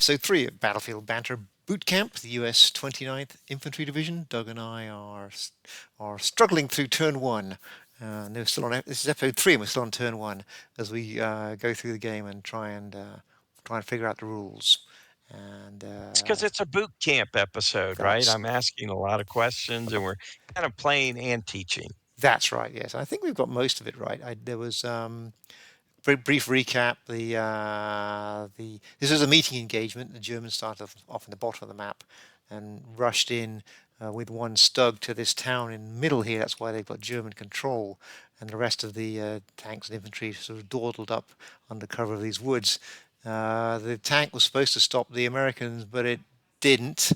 Episode 3 of Battlefield Banter Bootcamp, the US 29th Infantry Division. Doug and I are struggling through turn 1. No, still on. This is episode 3, and we're still on turn 1 as we go through the game and try and figure out the rules. And It's because it's a boot camp episode, right? that's I'm asking a lot of questions, and we're kind of playing and teaching. that's right. Yes, I think we've got most of it right. There was brief recap. This was a meeting engagement. The Germans started off in the bottom of the map and rushed in with one Stug to this town in the middle here. That's why they've got German control, and the rest of the tanks and infantry sort of dawdled up under cover of these woods. The tank was supposed to stop the Americans, but it didn't,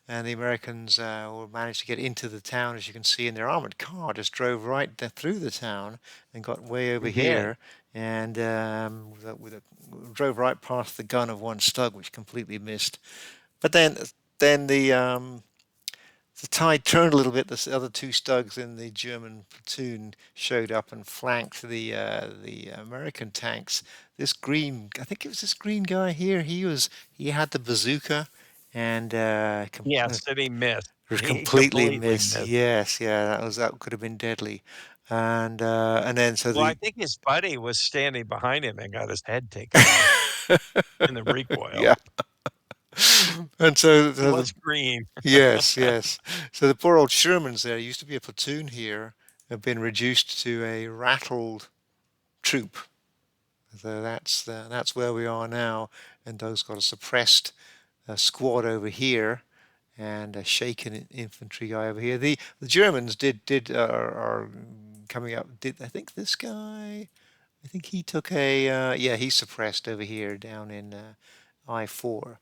and the Americans managed to get into the town, as you can see, and their armored car just drove right through the town and got way over We did. here, and drove right past the gun of one Stug, which completely missed. But then the tide turned a little bit. The other two Stugs in the German platoon showed up and flanked the American tanks. This green, I think it was this green guy here. He had the bazooka, and Yes, that he missed. was He completely completely missed. missed. Yes, yeah, that could have been deadly. And then so Well, I the think his buddy was standing behind him and got his head taken off in the recoil. yeah, and so, He so the was green. yes, yes. So the poor old Shermans there used to be a platoon here, have been reduced to a rattled troop. So that's where we are now, and those got a suppressed squad over here, and a shaken infantry guy over here. The Germans are coming up. Did I think this guy? I think he took a yeah. He's suppressed over here down in I4.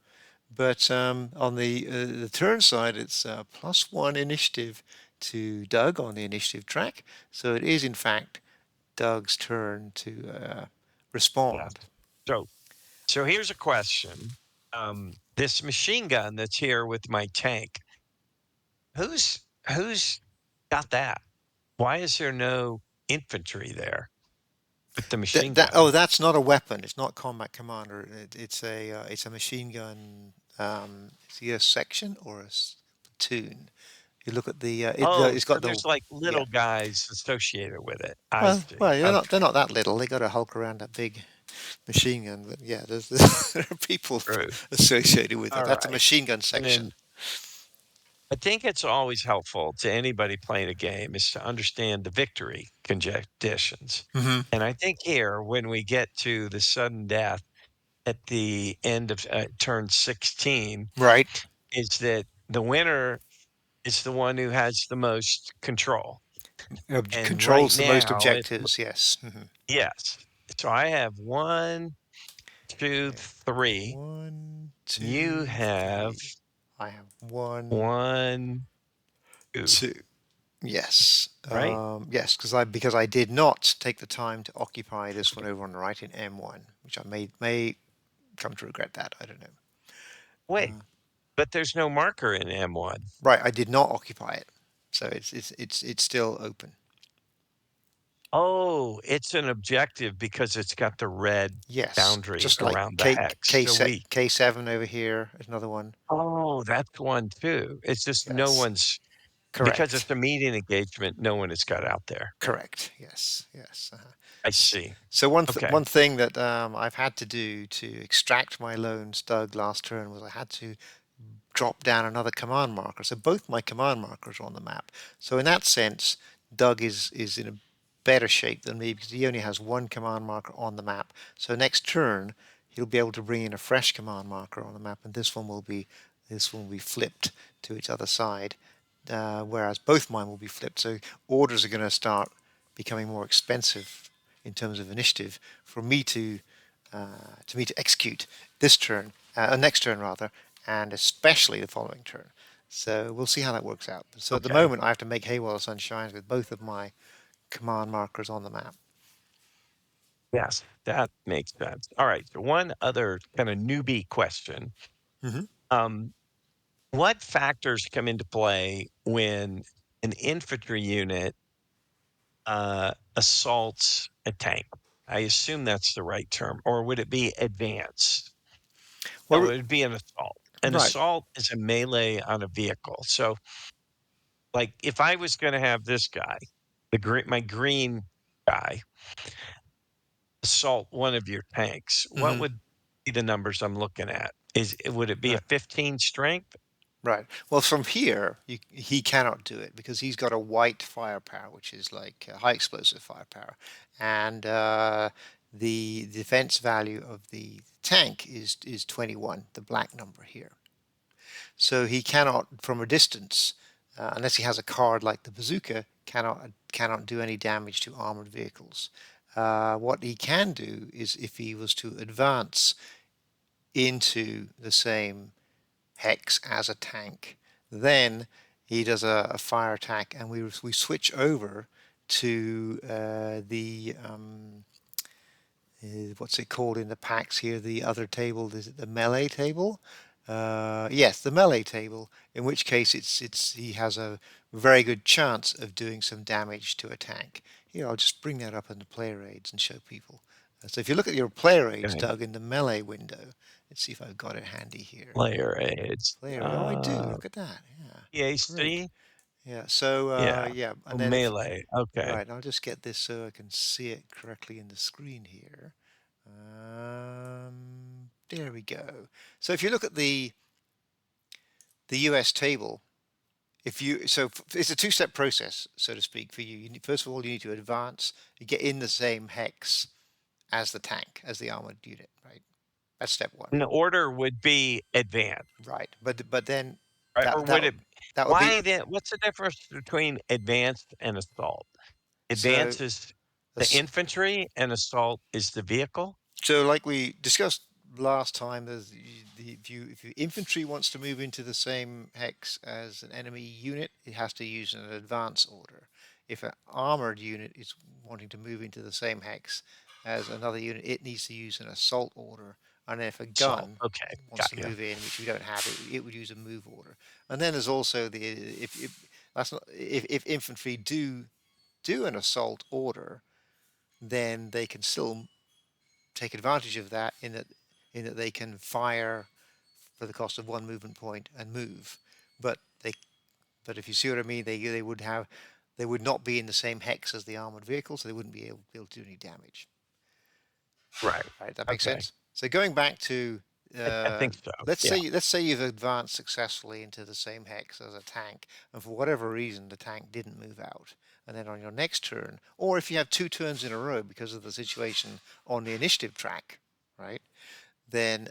But on the turn side, it's +1 initiative to Doug on the initiative track. So it is in fact Doug's turn to Yes. respond. So here's a question. This machine gun that's here with my tank, who's got that? Why is there no infantry there with the machine gun? That's not a weapon. It's not combat commander. It's a machine gun. It's either a section or a platoon. You look at Oh, it's so got the there's like yeah. little guys associated with it. I Well, see. well, they're Okay, not that little. They got to hulk around that big machine gun. But yeah, there are people true. associated with it. All That's a right. machine gun And section. then I think it's always helpful to anybody playing a game is to understand the victory conditions. Hmm. And I think here, when we get to the sudden death at the end of turn 16, Right. is that the winner is the one who has the most control. And right Controls the most now, objectives. Yes. Hmm. yes. So I have one, two, Yeah. three. One, You two, have three. I have one, one, two, two. Yes. right? Yes, because I did not take the time to occupy this one over on the right in M1, which I may come to regret that. I don't know. Wait, but there's no marker in M1. Right, I did not occupy it, so it's still open. Oh, it's an objective because it's got the red Yes, boundary just like around the hex. So we K7 over here is another one. oh, that's one too. It's just no Yes, one's because correct, it's a meeting engagement, no one has got out there. correct. Yes, yes. I see. So Okay. one thing that I've had to do to extract my lone Stug last turn was I had to drop down another command marker. So both my command markers are on the map. So in that sense, Doug is in a better shape than me because he only has one command marker on the map. So next turn, he'll be able to bring in a fresh command marker on the map, and this one will be flipped to its other side, whereas both mine will be flipped. So orders are going to start becoming more expensive in terms of initiative for me to execute this turn, next turn rather, and especially the following turn. So we'll see how that works out. So at the Okay. moment, I have to make hay while the sun shines with both of my command markers on the map. Yes, that makes sense. All right. So one other kind of newbie question. Hmm. Um, what factors come into play when an infantry unit assaults a tank? I assume that's the right term, or would it be advanced? No, Well, it would be an assault. An right. assault is a melee on a vehicle. So, like, if I was gonna have this guy, my green guy, assault one of your tanks, what Hmm. would be the numbers I'm looking at? Would it be a Right. 15 strength? Right. Well, from here, he cannot do it because he's got a white firepower, which is like high explosive firepower, and the defense value of the tank is 21, the black number here. So he cannot, from a distance, unless he has a card like the bazooka, cannot do any damage to armored vehicles. What he can do is if he was to advance into the same hex as a tank, then he does a fire attack, and we switch over to what's it called in the packs here? The other table, is it the melee table? Yes, the melee table. In which case, it's he has a very good chance of doing some damage to a tank. Here, I'll just bring that up in the player aids and show people. So if you look at your player aids, Okay. Doug, in the melee window, let's see if I've got it handy here. Player aids. Player, oh, I do. Look at that. Yeah, great. PAC? Yeah. So Yeah. yeah, Oh, and then if melee. Okay. right, I'll just get this so I can see it correctly in the screen here. There we go. So if you look at the US table, if you so it's a two-step process, so to speak, for you. First of all, you need to advance, you get in the same hex as the tank, as the armored unit, right? That's step one, And the order would be advanced, right? But then right? Or that would that it that would be why then what's the difference between advanced and assault? so. Advance is the as- infantry and assault is the vehicle? So, like we discussed last time, if you infantry wants to move into the same hex as an enemy unit, it has to use an advance order. If an armored unit is wanting to move into the same hex as another unit, it needs to use an assault order. And if a Assault. gun Okay. wants Got to you. move in, which we don't have, it would use a move order. And then there's also the if that's not if infantry do an assault order, then they can still take advantage of that in that they can fire for the cost of one movement point and move. But they but if you see what I mean, they would not be in the same hex as the armored vehicle, so they wouldn't be able to do any damage. Right. Right? That makes Okay. sense. So going back to I think so. Yeah. let's say you've advanced successfully into the same hex as a tank, and for whatever reason the tank didn't move out, and then on your next turn, or if you have two turns in a row because of the situation on the initiative track, right? Then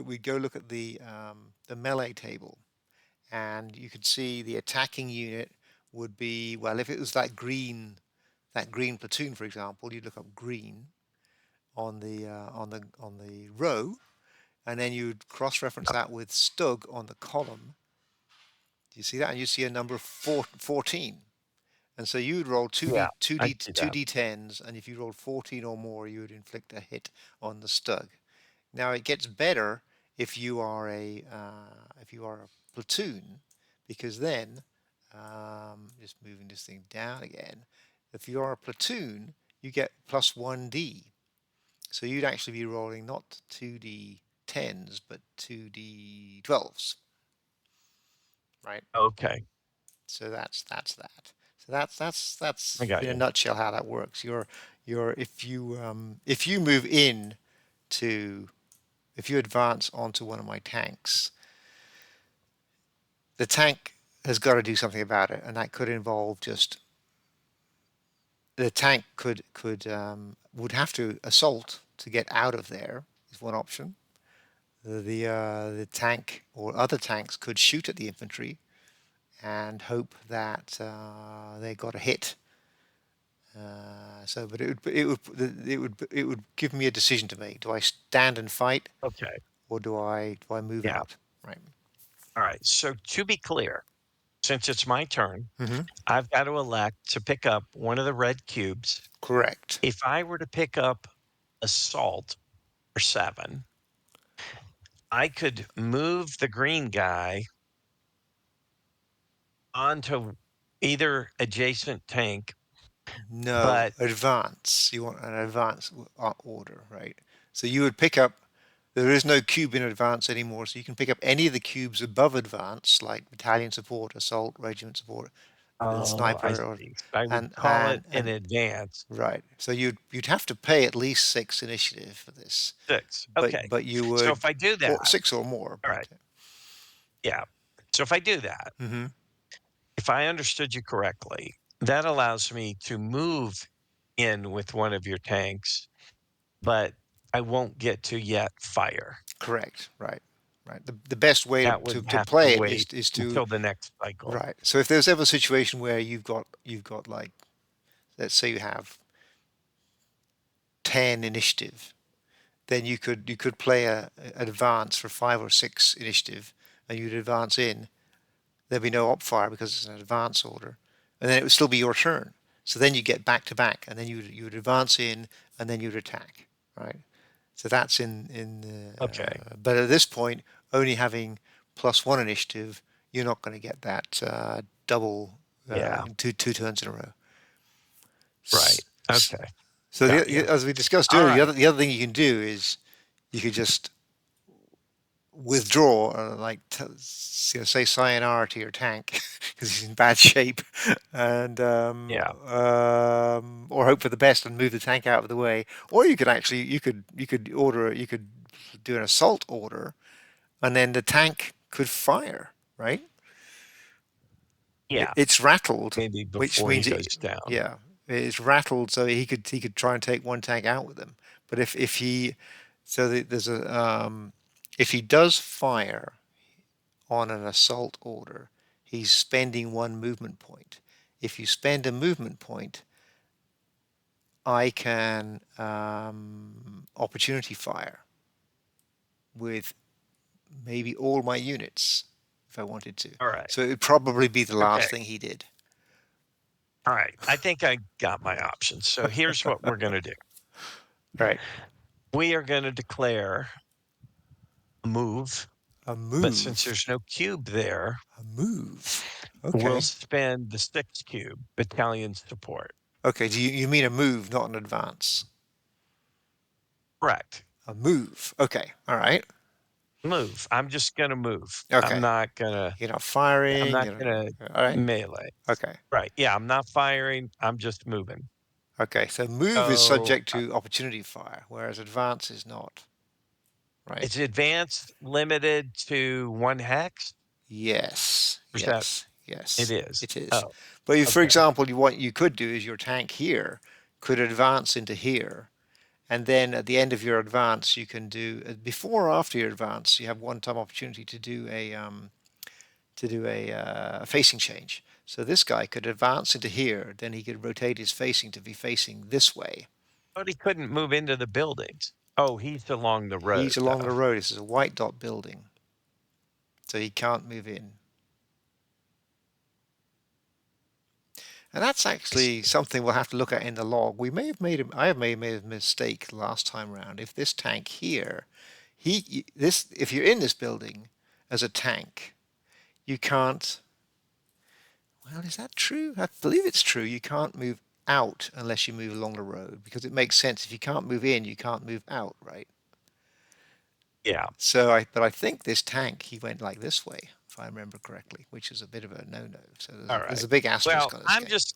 we'd go look at the melee table, and you could see the attacking unit would be, well, if it was that green platoon, for example, you'd look up green on the row, and then you'd cross-reference that with Stug on the column. Do you see that? And you see a number 14. And so you'd roll Yeah. I see two that. d10s, and if you rolled 14 or more, you would inflict a hit on the Stug. Now it gets better if you are a platoon, because then just moving this thing down again. If you are a platoon, you get plus 1d. So you'd actually be rolling not 2d10s but 2d12s, right? Okay. So that's that. So that's I got in a you. nutshell how that works. If you move in to if you advance onto one of my tanks, the tank has got to do something about it, and that could involve just the tank would have to assault to get out of there is one option. The tank or other tanks could shoot at the infantry and hope that they got a hit. But it would give me a decision to make. Do I stand and fight, Okay. or do I move Yeah. out? Right. All right. So to be clear, since it's my turn, Hmm. I've got to elect to pick up one of the red cubes. Correct. If I were to pick up assault or 7, I could move the green guy onto either adjacent tank, No, but advance. You want an advance order, right? So you would pick up. There is no cube in advance anymore, so you can pick up any of the cubes above advance, like battalion support, assault, regiment support, Oh, I sniper, or see. So I would and call it in and advance. right. So you'd have to pay at least six initiative for this, 6. but Okay. you So would, if I do or that, six or more. all But right. Yeah. So if I do that, hmm if I understood you correctly, that allows me to move in with one of your tanks, but I won't get to yet fire. correct, right, right. The best way That would to have to play it wait is to until the next cycle. right. So if there's ever a situation where you've got like, let's say you have 10 initiative, then you could play an advance for 5 or 6 initiative, and you'd advance in. There'd be no op fire because it's an advance order, and then it would still be your turn. So then you get back to back, and then you would advance in, and then you'd attack, right? So that's Okay. but at this point, only having +1 initiative, you're not going to get that double Yeah. two turns in a row. Right. S- Okay. So Got you. as we discussed All earlier, right. the other thing you can do is you could just withdraw, like say sayonara to your tank because he's in bad shape, and Yeah. or hope for the best and move the tank out of the way. Or you could actually you could do an assault order, and then the tank could fire. Right? Yeah. It's rattled, Maybe which before he means goes down. yeah, it's rattled, so he could try and take one tank out with him. But if he so there's a if he does fire on an assault order, he's spending one movement point. If you spend a movement point, I can opportunity fire with maybe all my units if I wanted to. All right. So it would probably be the Okay. last thing he did. All right. I think I got my options. So here's what we're going to do. Right. We are going to declare a move, A but since move. there's no cube there, A move. we'll Okay. spend the 6 cube battalion support. Okay. Do you mean a move, not an advance? Correct. A move. Okay. All right. Move. I'm just going to move. Okay. You're not I'm firing. not going to All right. melee. Okay. Right. Yeah. I'm not firing. I'm just moving. Okay. So move is So subject to opportunity fire, whereas advance is not. Right. is advanced limited to 1 hex? Yes. Or is that Yes. it Yes. is? It is. Oh, But for okay. example, what you could do is your tank here could advance into here, and then at the end of your advance, you can do before or after your advance, you have one-time opportunity to do a facing change. So this guy could advance into here, then he could rotate his facing to be facing this way. But he couldn't move into the buildings. Oh, he's along the road, He's along though. the road. This is a white dot building, so he can't move in. And that's I see. actually something we'll have to look at in the log. I have made a mistake last time round. If this tank here, if you're in this building as a tank, you can't. Well, is that true? I believe it's true. You can't move out unless you move along the road because it makes sense. If you can't move in, you can't move out, right? Yeah. But I think this tank he went like this way, if I remember correctly, which is a bit of a no-no. So All there's right. a big Well, asterisk on this I'm game. just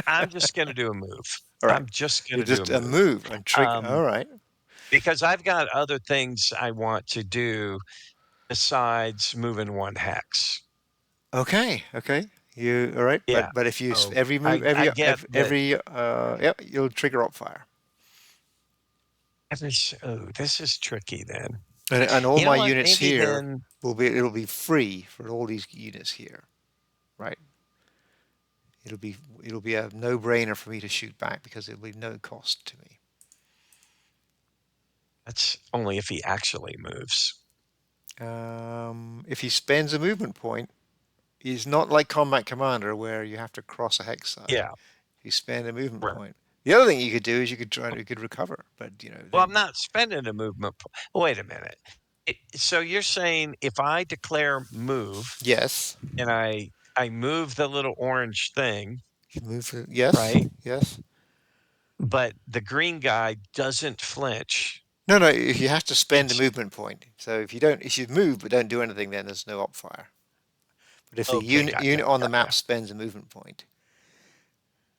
I'm just gonna do a move. All right, I'm just you're gonna do a just a move. move and trigger. Um, All right. because I've got other things I want to do besides moving 1 hex. Okay. Okay. You all right? Yeah. But if you So every move I get that yep, you'll trigger up fire. this is tricky then. And all You know my what? units Maybe here then it'll be free for all these units here, right? It'll be a no-brainer for me to shoot back because it'll be no cost to me. that's only if he actually moves. If he spends a movement point, he's not like Combat Commander where you have to cross a hex side. Yeah. If you spend a movement Right. point, the other thing you could do is you could recover, but Well, I'm then not spending a movement po wait a minute. So you're saying if I declare move yes, and I move the little orange thing, you move. Yes, right? yes, But the green guy doesn't flinch. No, no, you have to spend a It's movement point. So if you move but don't do anything, then there's no op fire. But if the okay, unit on the got you. map spends a movement point,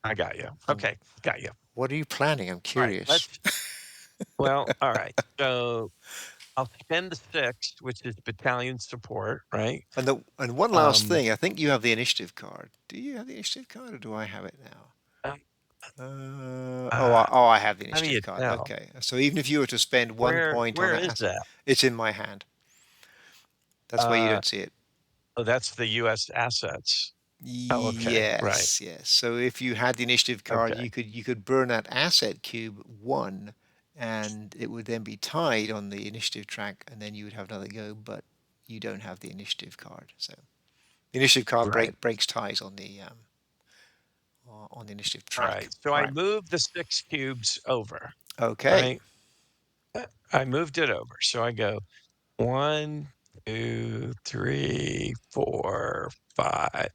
I got you. and Okay, got you. what are you planning? I'm All right, curious. let's all right. So I'll spend the 6, which is battalion support, right? And one last Um, thing, I think you have the initiative card. Do you have the initiative card, or do I have it now? uh, Oh, I have the how do you initiative card. tell? Okay, so even if you were to spend one point on Where an is asset, that? it's in my hand. That's why you Uh, don't see it. oh, that's the US assets. Oh, okay, right. Yes, yes. So if you had the initiative card, Okay, you could burn that asset cube one, and it would then be tied on the initiative track, and then you would have another go. But you don't have the initiative card, so the initiative card right. breaks ties on the initiative All track. right. So All I right. moved the 6 cubes over, Okay. right? I moved it over. So I go 1, 2, 3, 4, 5,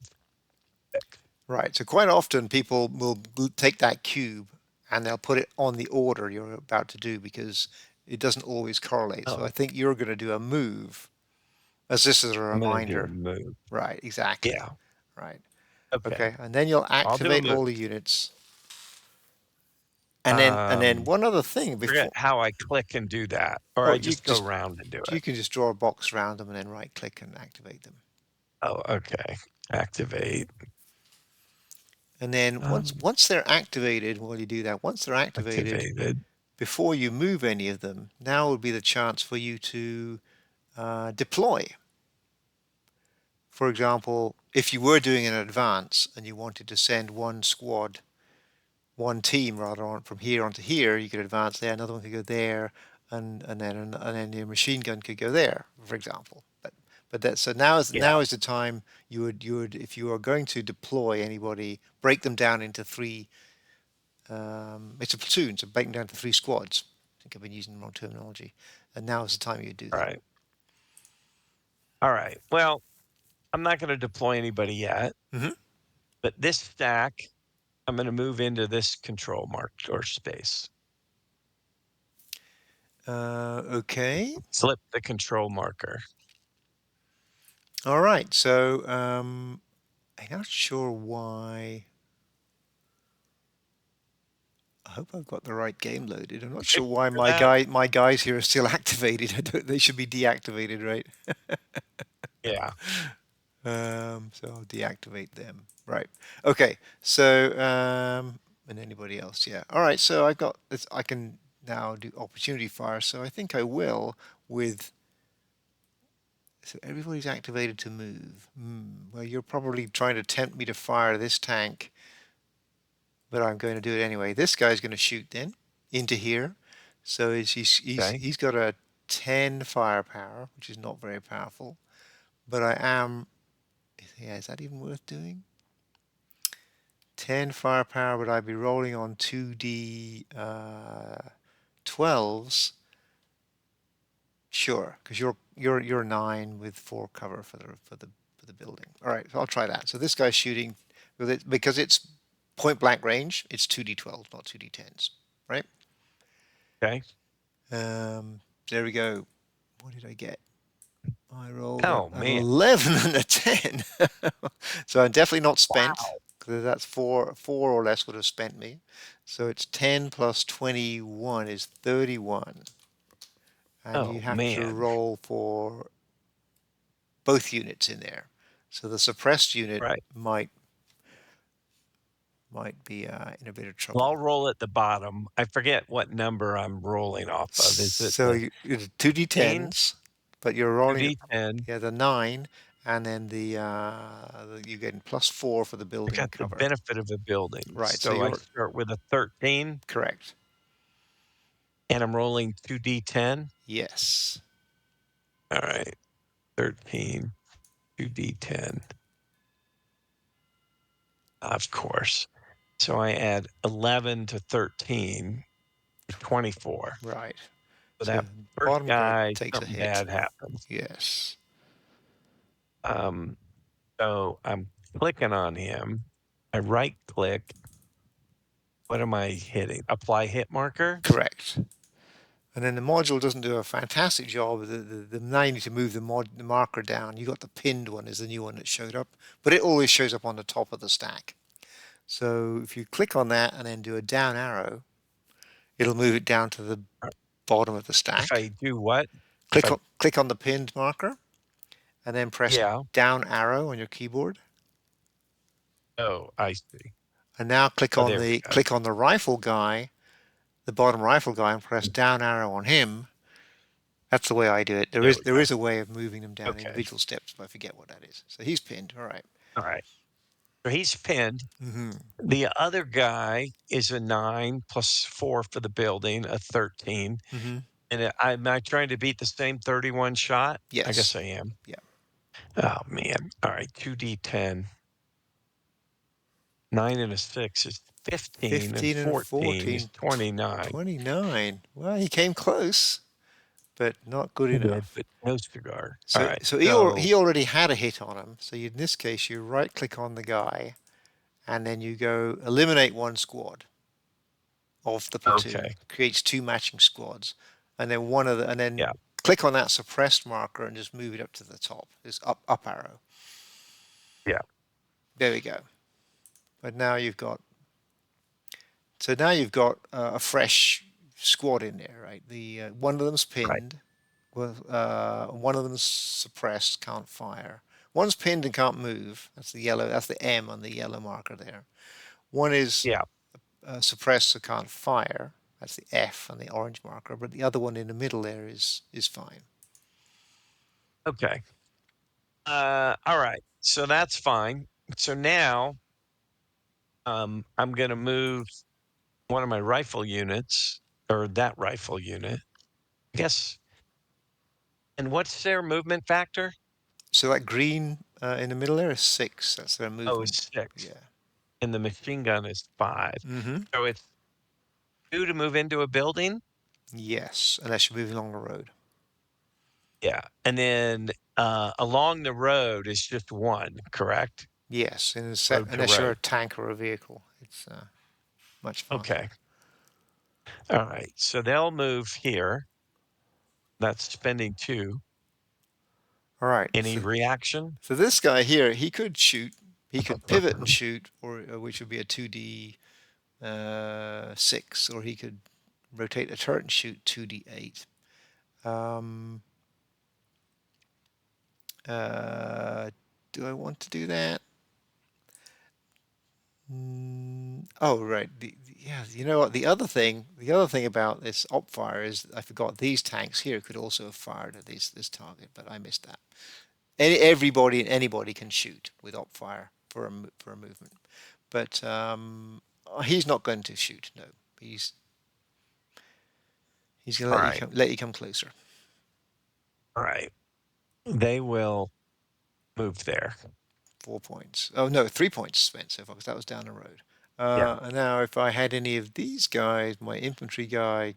6. Right. So quite often people will take that cube and they'll put it on the order you're about to do because it doesn't always correlate. So I Oh, think you're going to do a move, as this is a I'm gonna do a reminder. move. Right. Exactly. Yeah. Right. Okay. Okay. And then you'll I'll do a activate move. all the units. And then Um, one other thing forget before, how I click and do that, or I well, just go around and do you it. can just draw a box around them and then right click and activate them. Oh, okay. Activate. And then Um, once they're activated, while you do that, once they're activated, activated. before you move any of them, now would be the chance for you to deploy. For example, if you were doing an advance and you wanted to send one squad, one team rather, on from here onto here, you could advance there. Another one could go there, and then your machine gun could go there, for example. But that so Yeah. now is the time you would if you are going to deploy anybody, break them down into three. It's a platoon, so break them down to three squads. I think I've been using the wrong terminology, and now is the time you do All that. right. All right. Well, I'm not going to deploy anybody yet, Hmm. but this stack, I'm going to move into this control mark or space. Okay. Flip the control marker. All right. So I'm not sure why. I hope I've got the right game loaded. I'm not Okay, sure why figure that. my guys here are still activated. They should be deactivated, right? Yeah. So I'll deactivate them. Right. Okay. So and anybody else? Yeah. All right. So I've got this. I can now do opportunity fire. So I think I will with. So everybody's activated to move. Well, you're probably trying to tempt me to fire this tank, but I'm going to do it anyway. This guy's going to shoot then into here. So Okay. he's got a 10 firepower, which is not very powerful. But I am, yeah, is that even worth doing? 10 firepower, would I be rolling on 2D 12s? Sure, because you're 9 with 4 cover for the building. All right, so I'll try that. So this guy's shooting with it because it's point blank range. It's 2D12, not 2D10s, right? Okay. There we go. What did I get? I rolled Oh, an man. 11 and a 10. So I'm definitely not spent Wow. because that's four or less would have spent me. So it's 10 plus 21 is 31. And you Oh, have to man. roll for both units in there. So the suppressed unit Right. might be in a bit of Well, I'll trouble. roll at the bottom. I forget what number I'm rolling off of. Is it So the it's 10,2d10s, but you're rolling 2d10? yeah the 9, and then you're getting +4 for the I building got the cover. benefit of a building. Right. So So I you're start with a 13 correct. and I'm rolling 2d10. Yes. All right. 13, 2d10. Of course. So I add 11 to 13, 24. Right. So So that the first bottom guy guy, takes a something hit. bad happens. Yes. Um, so I'm clicking on him. I right click. What am I hitting? Apply hit marker. Correct. And then the module doesn't do a fantastic job. Now you need to move the marker down. You got the pinned one is the new one that showed up, but it always shows up on the top of the stack. So if you click on that and then do a down arrow, it'll move it down to the Uh, bottom of the If stack. I do what? If I Click on the pinned marker and then press Yeah. down arrow on your keyboard. Oh, I see. And now Oh, there we go. click on the rifle guy, the bottom rifle guy, and press down arrow on him. That's the way I do it. There we There go. is a way of moving them down Okay. individual steps, but I forget what that is. So he's pinned. All right. All right. So he's pinned. Mm-hmm. The other guy is a 9 plus 4 for the building, a 13. Mm-hmm. And am I trying to beat the same 31 shot? I Yes. guess I am. Yeah. Oh, man. All right. 2d10. 9 and a 6 is 15, and 15 and a 14 is 14, 29. 29. Well, he came close, but not good I did, enough. but no cigar. All So, right. so So, he already had a hit on him. So in this case, you right click on the guy, and then you go eliminate one squad of the platoon. okay. Creates two matching squads, and then Yeah. click on that suppressed marker and just move it up to the top. This up arrow. Yeah. There we go. But now you've got a fresh squad in there, right? The one of them's Right. pinned, well, one of them's suppressed, can't fire. One's pinned and can't move. That's the yellow. That's the M on the yellow marker there. One is Yeah. suppressed, so can't fire. That's the F on the orange marker. But the other one in the middle there is fine. Okay. All right. So that's fine. So now, I'm going to move one of my rifle units, or that rifle unit. I guess. And what's their movement factor? So that green in the middle there is 6. That's their Oh, movement. it's 6. Yeah. And the machine gun is 5. Mm-hmm. So it's 2 to move into a building? Yes, unless you're moving along the road. Yeah. And then, along the road is just 1, correct? Yes, Road to unless you're a road. tank or a vehicle, it's much faster. Okay. All right. So they'll move here. That's spending 2. All right. Any reaction? So this guy here, he could shoot. He could pivot and shoot, or which would be a 2D 6, or he could rotate a turret and shoot 2D8. Um, do I want to do that? Oh, right. Yeah, you know what? The other thing about this op fire is I forgot these tanks here could also have fired at this target, but I missed that. Everybody and anybody can shoot with op fire for a movement, but he's not going to shoot. No, he's going to All right. let you come closer. All right. They will move there. 4 points. Oh no, 3 points spent so far because that was down the road. Yeah. And now if I had any of these guys, my infantry guy.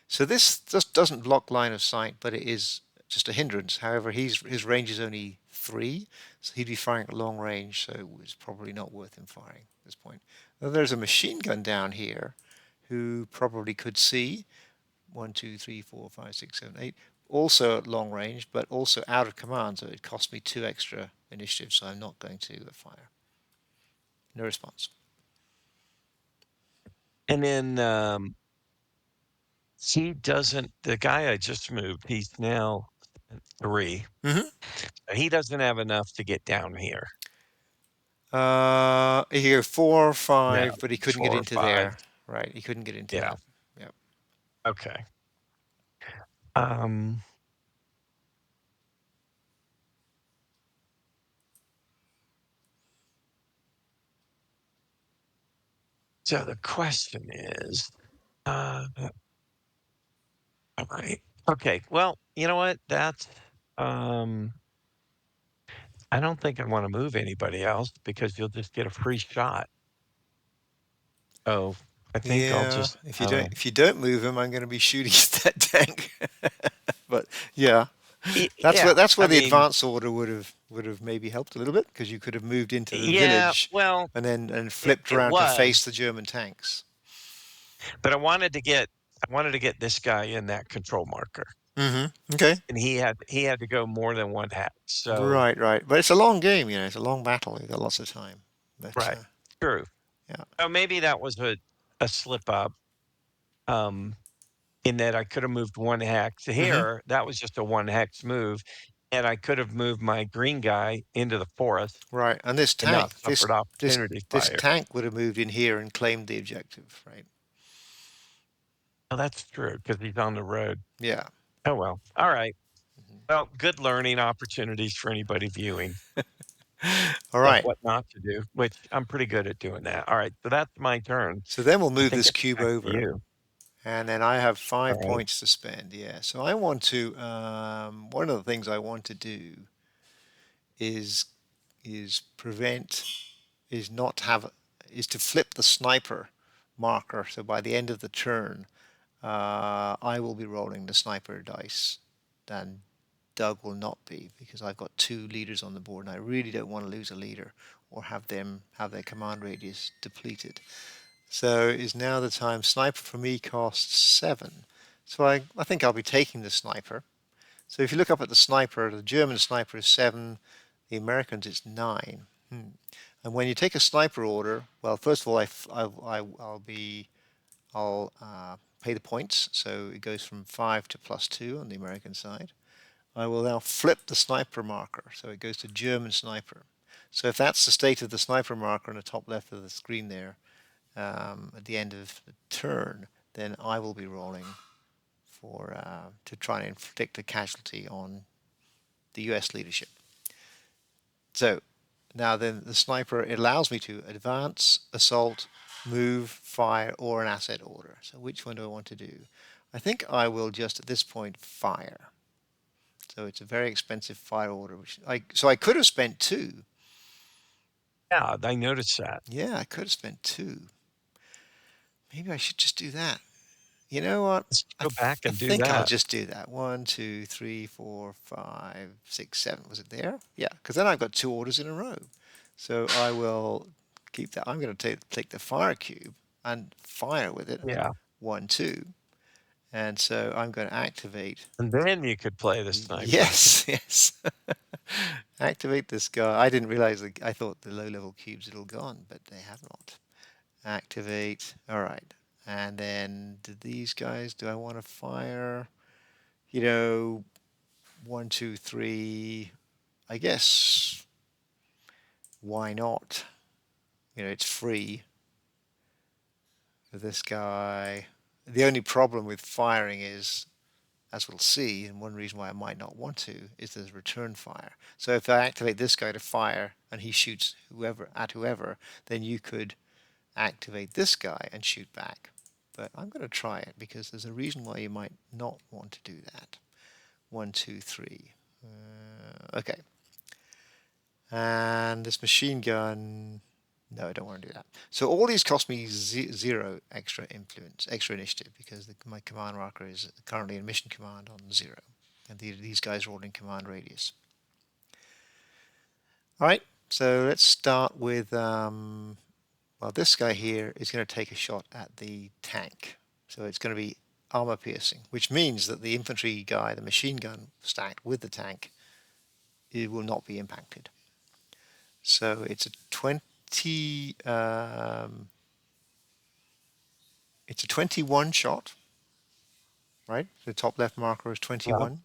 So this just doesn't block line of sight, but it is just a hindrance. However, his range is only 3, so he'd be firing at long range, so it's probably not worth him firing at this point. Now, there's a machine gun down here who probably could see 1, 2, 3, 4, 5, 6, 7, 8. Also at long range, but also out of command, so it cost me 2 extra initiative, so I'm not going to fire. No response. And then, he doesn't the guy I just moved, he's now at 3. Mm-hmm. He doesn't have enough to get down here. He could go 4 or No, 5, but he couldn't get 4 or into 5. there. Right, he couldn't get into Yeah. that. Yep. Okay. Um, so the question is, all right. Okay. Well, you know what? Um, I don't think I want to move anybody else because you'll just get a free shot. Oh, I think I'll Yeah, just, I don't know. if you don't move him, I'm going to be shooting at that tank. But yeah, Yeah. that's where I the mean, advance order would have maybe helped a little bit because you could have moved into the yeah, village well, and then it, flipped it around to face was, the German tanks. but I wanted to get I wanted to get this guy in that control marker, Okay. and he had to go more than one hack. So Right, right. But it's a long game, you know, it's a long battle. You've got lots of time. But right, true. yeah. So maybe that was a slip up, um, in that I could have moved one hex hmm here. That was just a one hex move, and I could have moved my green guy into the fourth Right. And this and not tank, suffered this opportunity this fire. tank would have moved in here and claimed the objective, right? Oh, that's true because he's on the road. Yeah. Oh well. All right. Mhm. Well, good learning opportunities for anybody viewing All of right. what not to do, which I'm pretty good at doing that. All right, so that's my turn. So then we'll I move think this it's cube back to over, you. and then I have All 5 right. points to spend. Yeah. So I want to. One of the things I want to do is prevent is not have is to flip the sniper marker. So by the end of the turn, I will be rolling the sniper dice, and Doug will not be because I've got two leaders on the board, and I really don't want to lose a leader or have them have their command radius depleted. So is now the time. Sniper for me costs 7. So I think I'll be taking the sniper. So if you look up at the sniper, the German sniper is 7, the Americans it's 9. And when you take a sniper order, well, first of all, I'll pay the points, so it goes from 5 to +2 on the American side. I will now flip the sniper marker, so it goes to German sniper. So if that's the state of the sniper marker on the top left of the screen there, at the end of the turn, then I will be rolling for to try and inflict a casualty on the U.S. leadership. So now then the sniper it allows me to advance, assault, move, fire, or an asset order. So which one do I want to do? I think I will just at this point fire. So it's a very expensive fire order, which I could have spent 2. Yeah, I noticed that. Yeah, I could have spent 2. Maybe I should just do that. You know what? Let's go back I and do think I'll that. just do that. 1, 2, 3, 4, 5, 6, 7. Was it there? Yeah, because then I've got 2 orders in a row. So I will keep that. I'm going to take the fire cube and fire with it. Yeah, 1, 2. And so I'm going to activate. and then you could play the sniper. Yes, yes. Activate this guy. I didn't realize that. I thought the low level cubes had all gone, but they have not. Activate. All right. And then these guys, do I want to fire? You know, 1, 2, 3. I guess why not? You know, it's free for this guy. The only problem with firing is, as we'll see, and one reason why I might not want to is there's return fire. So if I activate this guy to fire and he shoots whoever, then you could activate this guy and shoot back. But I'm going to try it because there's a reason why you might not want to do that. 1, 2, 3. Okay. And this machine gun, no, I don't want to do that. So all these cost me 0 extra influence, extra initiative, because my command marker is currently in mission command on 0. And these guys are all in command radius. All right, so let's start with, well, this guy here is going to take a shot at the tank. So it's going to be armor piercing, which means that the infantry guy, the machine gun stacked with the tank, it will not be impacted. So it's a 20. It's a 21 shot, right? The top left marker is Yeah. 21,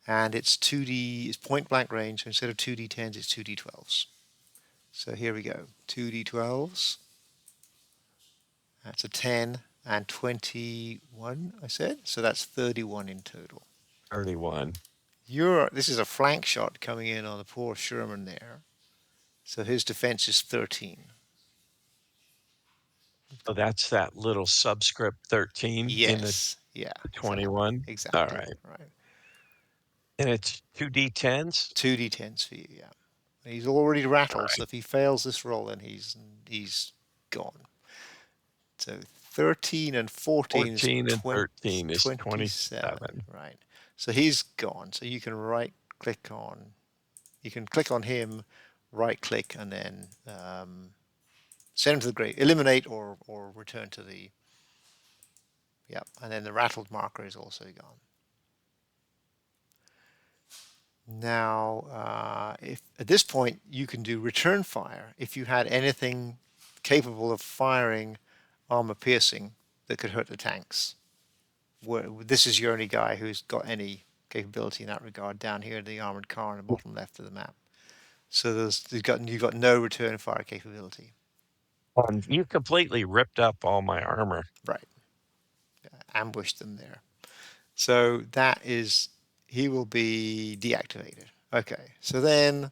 and it's 2D. It's point blank range. So instead of 2D10s, it's 2D12s. So here we go. 2D12s. That's a 10 and 21. I said so. That's 31 in total. 31. This is a flank shot coming in on the poor Sherman there. So his defense is 13. So that's that little subscript 13 in the Yes. Yeah, exactly. 21? Exactly. Alright. Right. And it's 2 D10s? 2d10s for you, yeah. He's already rattled, so Alright. if he fails this roll, then he's gone. So 13 and 14 is 14 and 20, 13 is 27, 27. right? So he's gone. So you can click on him, right click, and then send him to the grave, eliminate or return to the Yep. And then the rattled marker is also gone. Now, if at this point you can do return fire if you had anything capable of firing armor piercing that could hurt the tanks. This is your only guy who's got any capability in that regard down here in the armored car on the bottom left of the map. So you've got no return fire capability. You completely ripped up all my armor. Right. Ambushed them there. So that is, he will be deactivated. Okay. So then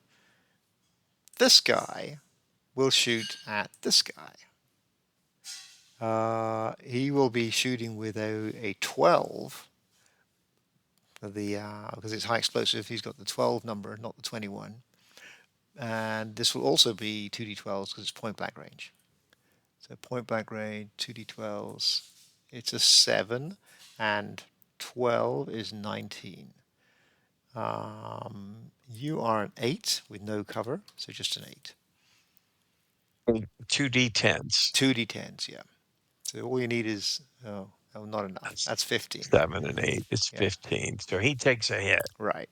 this guy will shoot at this guy. He will be shooting with a 12 for the because it's high explosive. He's got the 12 number, not the 21. And this will also be 2d12s because it's point blank range. So point blank range, 2d12s. It's a 7, and 12 is 19. You are an 8 with no cover, so just an 8. 2d10s. 2d10s, yeah. So all you need is, not enough. That's That's 15. 7 and 8. It's Yeah, 15. So he takes a hit. right.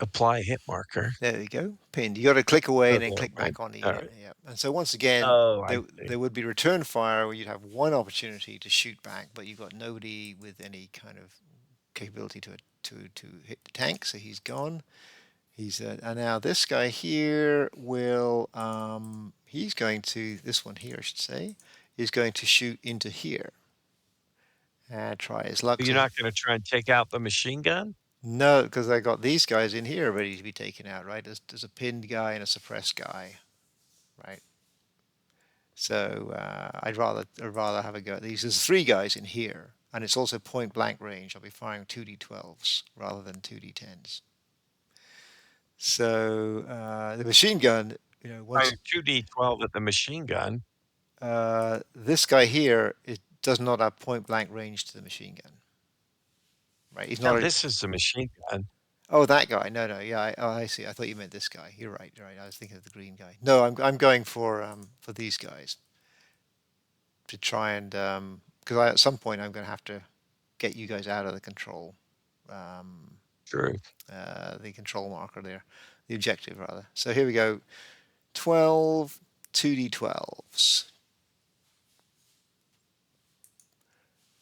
Apply hit marker. There you go. Pinned. You got to click away and then Oh, click right. back on the All unit. right. Yeah. And so once again, Oh, I there see. would be return fire where you'd have one opportunity to shoot back, but you've got nobody with any kind of capability to hit the tank. So he's gone. And now this guy here will he's going to, this one here I should say, is going to shoot into here and try his luck You're to. not going to try and take out the machine gun? No, because I got these guys in here ready to be taken out, right? There's a pinned guy and a suppressed guy, right? So I'd rather have a go at these. There's 3 guys in here, and it's also point blank range. I'll be firing 2d12s rather than 2d10s. So the machine gun, once Fire 2d12 at the machine gun. this guy here, it does not have point blank range to the machine gun, right? He's Now, not a. this is the machine gun. Oh, that guy. No, no. Yeah, I see. I thought you meant this guy. You're right. You're right. I was thinking of the green guy. No, I'm going for these guys to try and because at some point I'm going to have to get you guys out of the control, True. the control marker there, the objective rather. So here we go. 12 2d12s,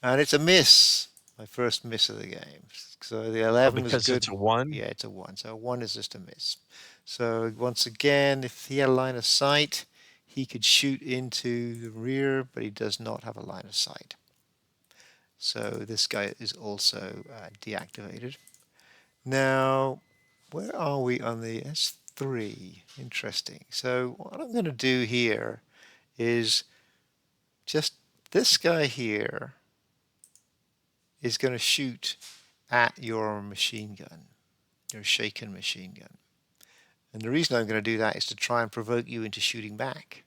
and it's a miss. My first miss of the game. So the Oh, 11 was because good. it's a 1? Yeah, it's a 1. So a 1 is just a miss. So once again, if he had a line of sight, he could shoot into the rear, but he does not have a line of sight. So this guy is also deactivated. Now, where are we on the S3? Interesting. So what I'm going to do here is just this guy here is going to shoot at your machine gun, your shaken machine gun. And the reason I'm going to do that is to try and provoke you into shooting back,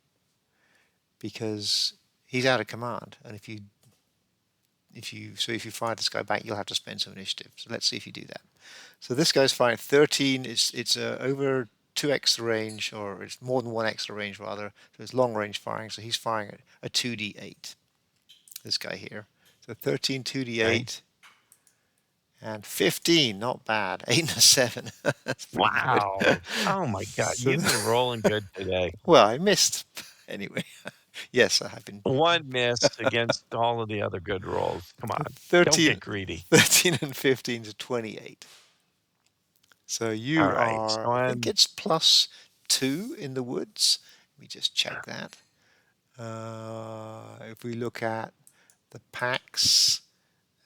because he's out of command. And if you fire this guy back, you'll have to spend some initiative. So let's see if you do that. So this guy's firing 13. It's over 2x the range, or it's more than 1x the range rather. So it's long range firing. So he's firing a 2d8. This guy here. So 13 2d8. Okay. And 15, not bad. 8 and a 7. That's pretty good. Wow. Oh my god, So, you've been rolling good today. well, I missed. Anyway, yes, I have been. 1 miss against all of the other good rolls. Come on, don't 13, get greedy. 13 and 15 to 28. So you Alright, are, so I think I'm it's +2 in the woods. Let me just check that. If we look at the packs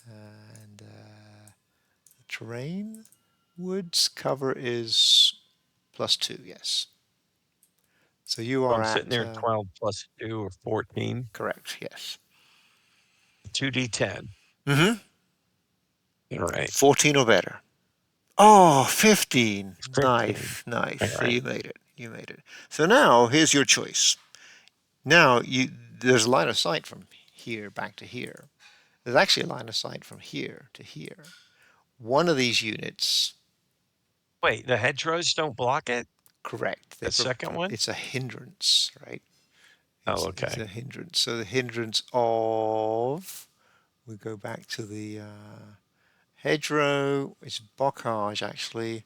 and terrain, woods cover is +2, yes. So you so are I'm sitting at, there at 12 plus 2 or 14. correct, yes. 2d10. Mm-hmm. Alright, 14 or better. Oh, 15. 15. Nice, nice. So Alright. you made it. You made it. So now here's your choice. Now there's a line of sight from here back to here. There's actually a line of sight from here to here. One of these units, Wait, the hedgerows don't block it? correct. The second one? It's a hindrance, right? Oh, It's okay. a hindrance. So the hindrance of, we go back to the hedgerow, it's bocage actually.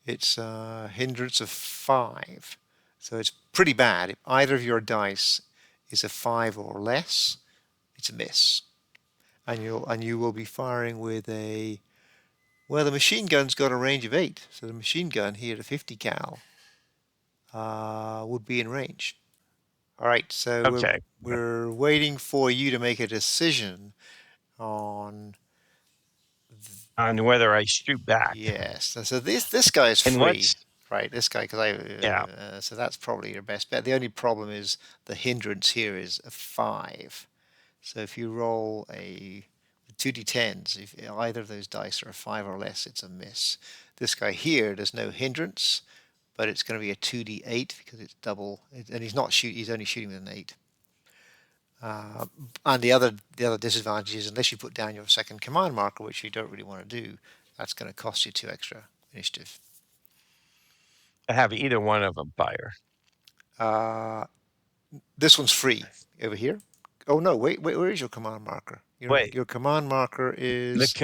It's a hindrance of 5. So it's pretty bad. If either of your dice is a 5 or less, it's a miss. And you will be firing with a, well, the machine gun's got a range of 8. So the machine gun here, the 50 cal, would be in range. All right, so Okay. we're waiting for you to make a decision on, On whether I shoot back. yes. So this guy is And free, what's right? This guy, because I yeah. so that's probably your best bet. The only problem is the hindrance here is a 5. So if you roll a 2d10s, if either of those dice are a 5 or less, it's a miss. This guy here, there's no hindrance, but it's going to be a 2d8 because it's double, and he's not shoot. He's only shooting with an 8. And the other disadvantage is unless you put down your second command marker, which you don't really want to do, that's going to cost you 2 extra initiative. To have either one of them fire. Uh, this one's free over here. Oh no, wait, where is your command marker? Wait, Your command marker the is,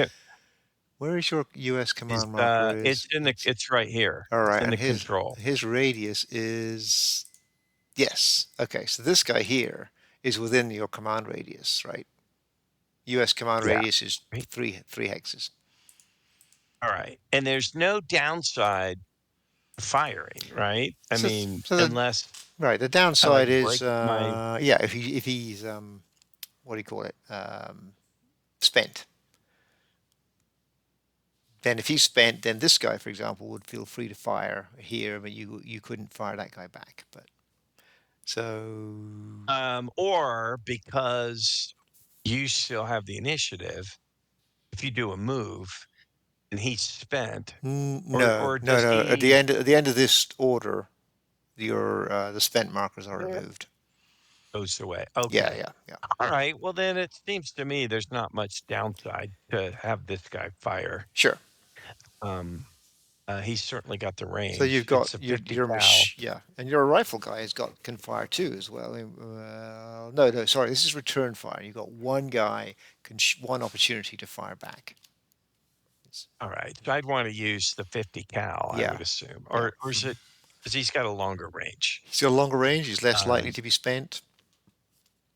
where is your US is command marker it's is? in the it's right here. All It's right, in and the control. his radius is, yes. Okay, so this guy here is within your command radius, right? US command Yeah. radius is Right. three hexes. All right. And there's no downside to firing, right? I So mean, so the unless right, the I like downside is, break my yeah, if he's what do you call it, spent. Then if he's spent, then this guy, for example, would feel free to fire here, but you couldn't fire that guy back. But so, or because you still have the initiative, if you do a move and he's spent, no, or no, does no. he At the end of this order, your the spent markers are yeah, removed. goes away? Yeah, Okay. yeah, yeah. All right. Well, then it seems to me there's not much downside to have this guy fire. Sure. Um, he's certainly got the So you've range. got It's a 50 your cal. yeah, and your rifle guy has got can fire too as well. No, no, sorry, this is return fire. You've got one guy one opportunity to fire back. It's, All right. So I'd want to use the 50 cal, I yeah, would assume. yeah. Or is it because he's got a longer range? He's got a longer range. He's less likely Um, to be spent,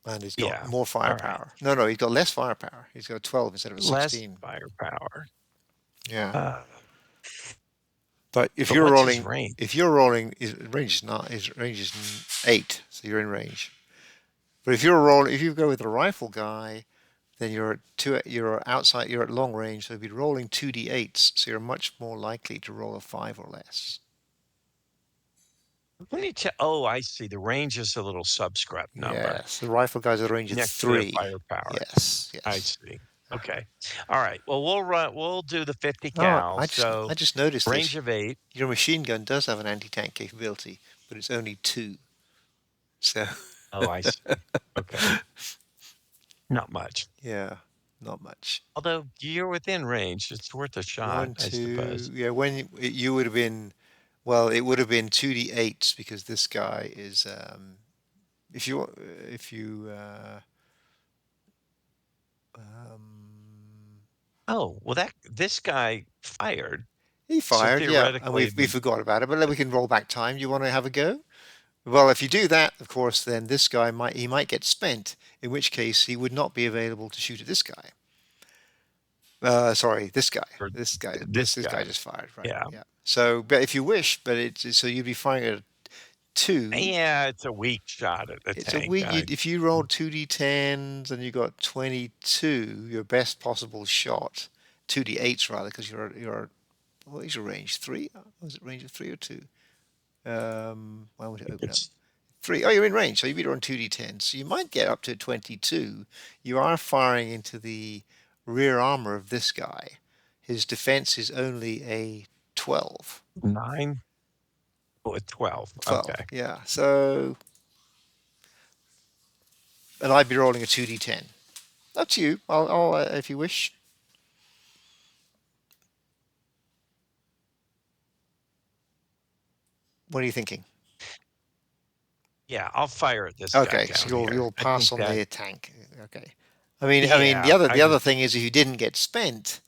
and he's got yeah. more All right. firepower. No, no, he's got less firepower. He's got 12 instead of a Less 16. firepower. Yeah. Uh, But but what's his range? if you're rolling, his range is not, his range is 8, so you're in range. But if you go with the rifle guy, then you're outside, you're at long range, so you'd be rolling 2d8s, so you're much more likely to roll a 5 or less. When you oh, I see. The range is a little subscript number Yes, the rifle guy's at a range of next to the 3. firepower. Yes, I yes. see. Okay. All right. Well, we'll do the 50 Oh, cal. So I just noticed range this. of 8. Your machine gun does have an anti-tank capability, but it's only 2. So, Oh, I see. Okay. Not much. yeah, not much. Although you're within range, it's worth a shot, One, I suppose. two. Yeah, you would have been, well, it would have been 2d8s because this guy is, if you, um, Oh, well, this guy fired. he So fired, yeah, and theoretically, we the forgot about it, but then we can roll back time. You want to have a go? Well, if you do that, of course, then this guy might get spent, in which case he would not be available to shoot at this guy. Sorry, this guy. or This this guy guy. just fired, right? Yeah. Yeah. So, but if you wish, but it's so you'd be firing at 2. Yeah, it's a weak shot at the It's a tank. weak. If you rolled 2d10s and you got 22, your best possible shot, 2d8s rather, because what is your range? 3? Was it range of 3 or 2? Why would it open up? It's 3. Oh, you're in range, so you'd be on 2d10s. So you might get up to 22. You are firing into the rear armor of this guy. His defense is only a 12. 9 with 12. 12, Okay. yeah. So, and I'd be rolling a 2d10. Up to you. I'll if you wish. What are you thinking? Yeah, I'll fire at this guy Okay, so down you'll here. you'll I pass think on that the tank. Okay. I mean the yeah, other I the just other thing is if you didn't get spent,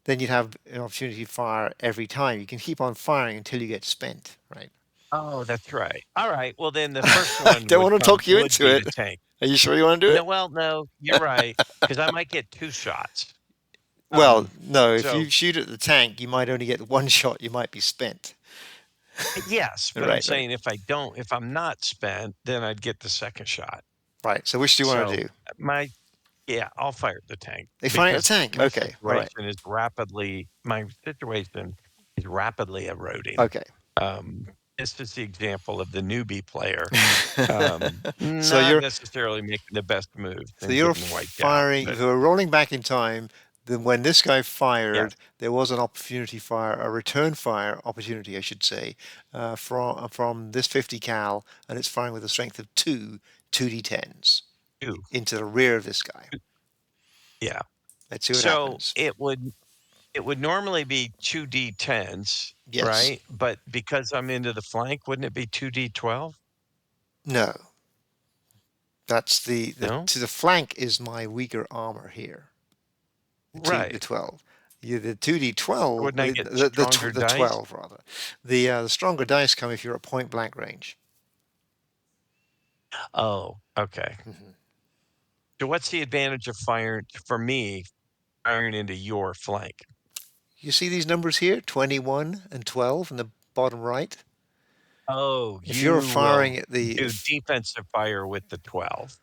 then you'd have an opportunity to fire every time. You can keep on firing until you get spent, right? oh, that's right. Alright, well, then the first I one don't want to talk you would into be it. the tank. Are you sure you want to do No, it? well, no, you're right, because I might get 2 shots. Well, Um, no, if you so shoot at the tank, you might only get one shot, you might be spent. yes, but I'm Right, right. saying if I'm not spent, then I'd get the 2nd shot. Right. So which do you want to So, do? my yeah, I'll fire at the tank They fire at the because tank. Okay. All right. my situation is rapidly eroding. Okay. Um, this is the example of the newbie player, So not you're necessarily making the best moves so and you're getting wiped out, firing. but If we're rolling back in time, then when this guy yeah, fired, there was an opportunity fire, a return fire opportunity, I should say, from this 50 cal, and it's firing with a strength of 2d10s 2, into the rear of this guy. yeah. Let's see what So, happens. it would normally be 2 D10s, Yes. right? But because I'm into the flank, wouldn't it be 2 D12? No. That's the No? to the flank is my weaker armor here. The Right. 12. The 2d12, Wouldn't I get stronger the dice? 12 rather. The stronger dice come if you're at point blank range. Oh, okay. Mhm. So what's the advantage of firing for me, firing into your flank? You see these numbers here, 21 and 12 in the bottom right? Oh, If you're you will firing at the do defensive fire with the 12.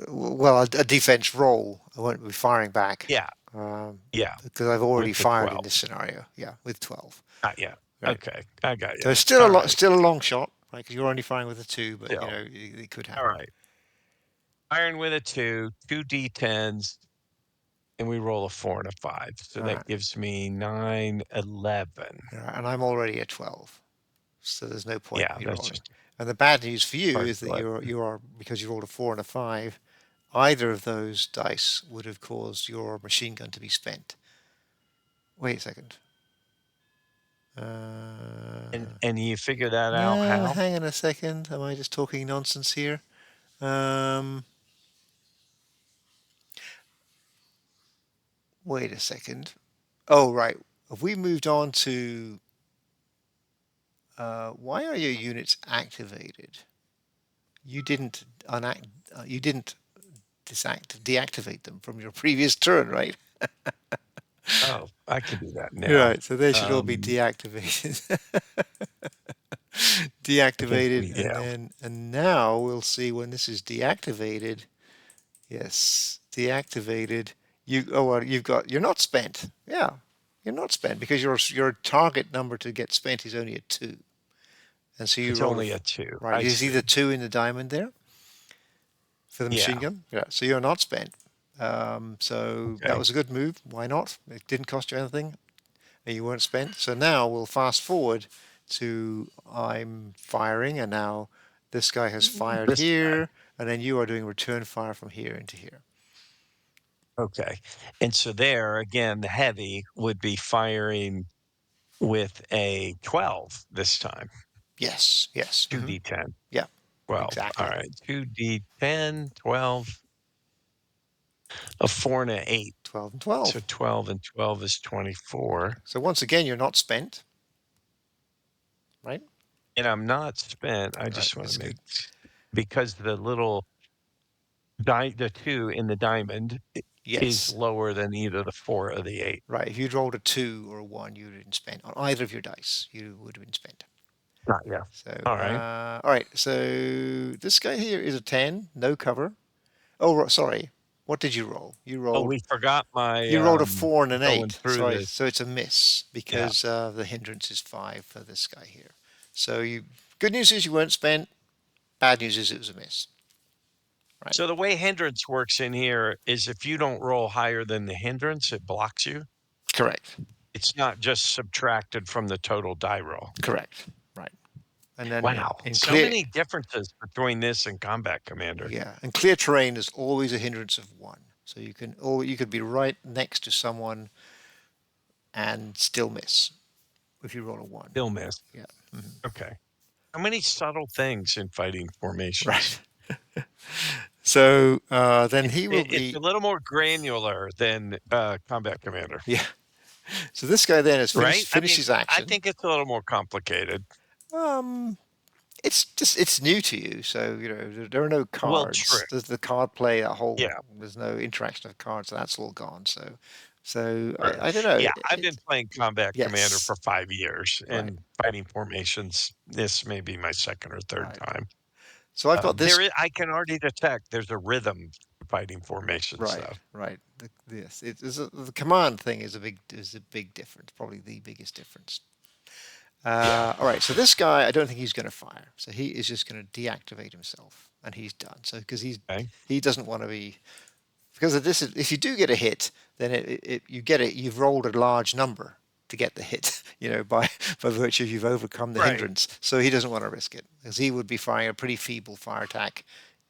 well, a defense roll, I won't be firing back Yeah, um, yeah, because I've with already the fired in 12. this scenario. Yeah, with 12. Not yet. Right. Okay, I got you. So it's still a All lot, right. still a long shot, right? Because you're only firing with a two, but Still. it could All happen. right. Firing with a 2, 2 D10s, and we roll a 4 and a 5. So All that right. gives me 9, 11. All right. And I'm already at 12. So there's no point Yeah, in me that's rolling. just And the bad news for you hard is to that let. you are because you rolled a four and a five. Either of those dice would have caused your machine gun to be spent. Wait a second. And you figure that out No, how? hang on a second. Am I just talking nonsense here? Um, Wait a second. Oh, right. Have we moved on to why are your units activated? You didn't you didn't deactivate them from your previous turn, right? Oh, I can do that now. Right, so they should all be Um, deactivated. I think Deactivated, we and yeah. then and now we'll see when this is deactivated. Yes, deactivated. Well, you're not spent. Yeah, you're not spent because your target number to get spent is only a two, and so you It's rolled a only a 2. right. I You see the see. two in the diamond there for the machine Yeah, gun. Yeah, so you're not spent. So that okay. was a good move. Why not? It didn't cost you anything, and you weren't spent. So now we'll fast forward to I'm firing, and now this guy has fired This guy. here, and then you are doing return fire from here into here. Okay. And so there, again, the heavy would be firing with a 12 this time, Yes, yes, 2d10, yeah, 12. All exactly. right, 2d10, 12, a 4 and an 8. 12 and So 12. 12 and 12 is 24. So once again, you're not spent, right? And I'm not spent. I Right, just want that's to good. make because the little the 2 in the diamond is Yes, lower than either the 4 or the 8. right. If you'd rolled a two or a one, you would have been spent on either of your dice. You would have been spent. Not yeah. So, All right. all right. So this guy here is a 10, no cover. Oh, sorry. What did you roll? Oh, we forgot my, You rolled a four and an going eight. through Sorry, the so it's a miss yeah. because the hindrance is five for this guy here. So good news is you weren't spent. Bad news is it was a miss. Right. So the way hindrance works in here is if you don't roll higher than the hindrance, it blocks you. Correct. It's not just subtracted from the total die roll. Correct. Right. And then Wow. in So clear, many differences between this and Combat Commander. yeah, and clear terrain is always a hindrance of one. So you could be right next to someone and still miss if you roll a one. Still miss. Yeah. Okay. How many subtle things in fighting formations? Right. So then It's he will it's a be, little more granular than, Combat Commander, yeah. So this guy then has right? I finished mean, his I action. think it's a little more complicated. Um, it's new to you, so there are no Well, true. cards. There's the card play, that whole Yeah, there's no interaction of cards, so that's all gone. So true. I don't know. Yeah, I've been playing Combat Commander Yes, for 5 years, right, and fighting formations, this may be my 2nd or 3rd right. time. So I've got this. I can already detect there's a rhythm to fighting formations, Right, though. right. Yes, the command thing is a big difference, probably the biggest difference. Yeah, All right, so this guy, I don't think he's going to fire. So he is just going to deactivate himself, and he's done. So because okay. he doesn't want to be, because of this, if you do get a hit, then you get it. You've rolled a large number to get the hit. By virtue you've overcome the Right. hindrance. So he doesn't want to risk it because he would be firing a pretty feeble fire attack,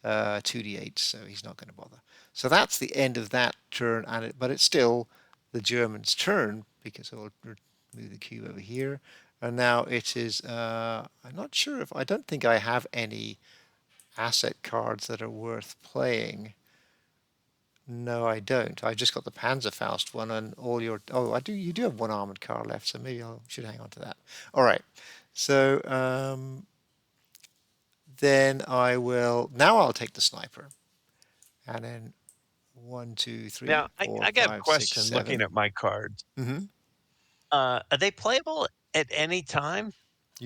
2d8. So he's not going to bother. So that's the end of that turn, but it's still the Germans' turn because I'll move the cube over here. And now it is. I'm not sure if I don't think I have any asset cards that are worth playing. No, I don't. I just got the Panzerfaust one and all your. Oh, I do. You do have one armored car left, so maybe I should hang on to that. All right. So then I will. Now I'll take the sniper, and then one, two, three, Now, four, I got a five, six, question looking seven. at my cards. Mm-hmm. Are they playable at any time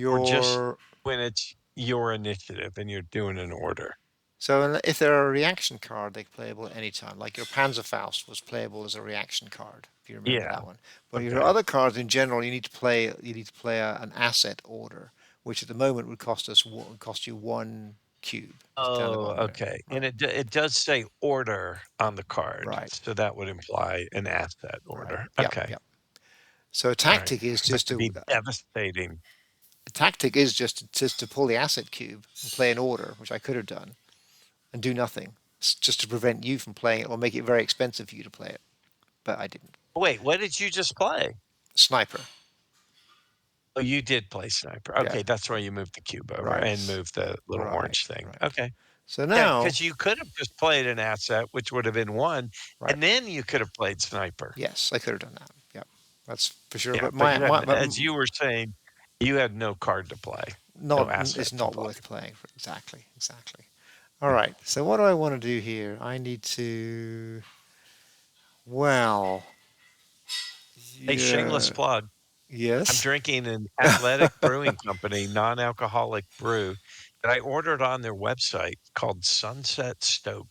or just Your when it's your initiative and you're doing an order? So if they're a reaction card, they're playable at any time. Like your Panzerfaust was playable as a reaction card, if you remember Yeah, that one. But your okay. other cards in general, you need to play. You need to play an asset order, which at the moment would cost you one cube. It's down the Oh, bottom there. okay, and Right, it does say order on the card, right, so that would imply an asset right. order. Yep, Okay, yep. So alright. That could be devastating. a tactic is just to pull the asset cube and play an order, which I could have done, and do nothing, just to prevent you from playing it or make it very expensive for you to play it. But I didn't. Wait, what did you just play? Sniper. Oh, you did play Sniper. Yeah. Okay, that's why you moved the cube over and Right. moved the little Right. orange thing. Right. Okay. So Yeah, now, because you could have just played an asset, which would have been 1, right. and then you could have played Sniper. Yes, I could have done that. Yep. That's for sure. Yeah, But but my you had my but as you were saying, you had no card to play, not no asset it's to not play. worth playing for exactly. Exactly. All Yeah. right. So what do I want to do here? I need to. Well, A shameless yeah. plug. I'm Yes. drinking an Athletic Brewing Company non-alcoholic brew that I ordered on their website called Sunset Stoke.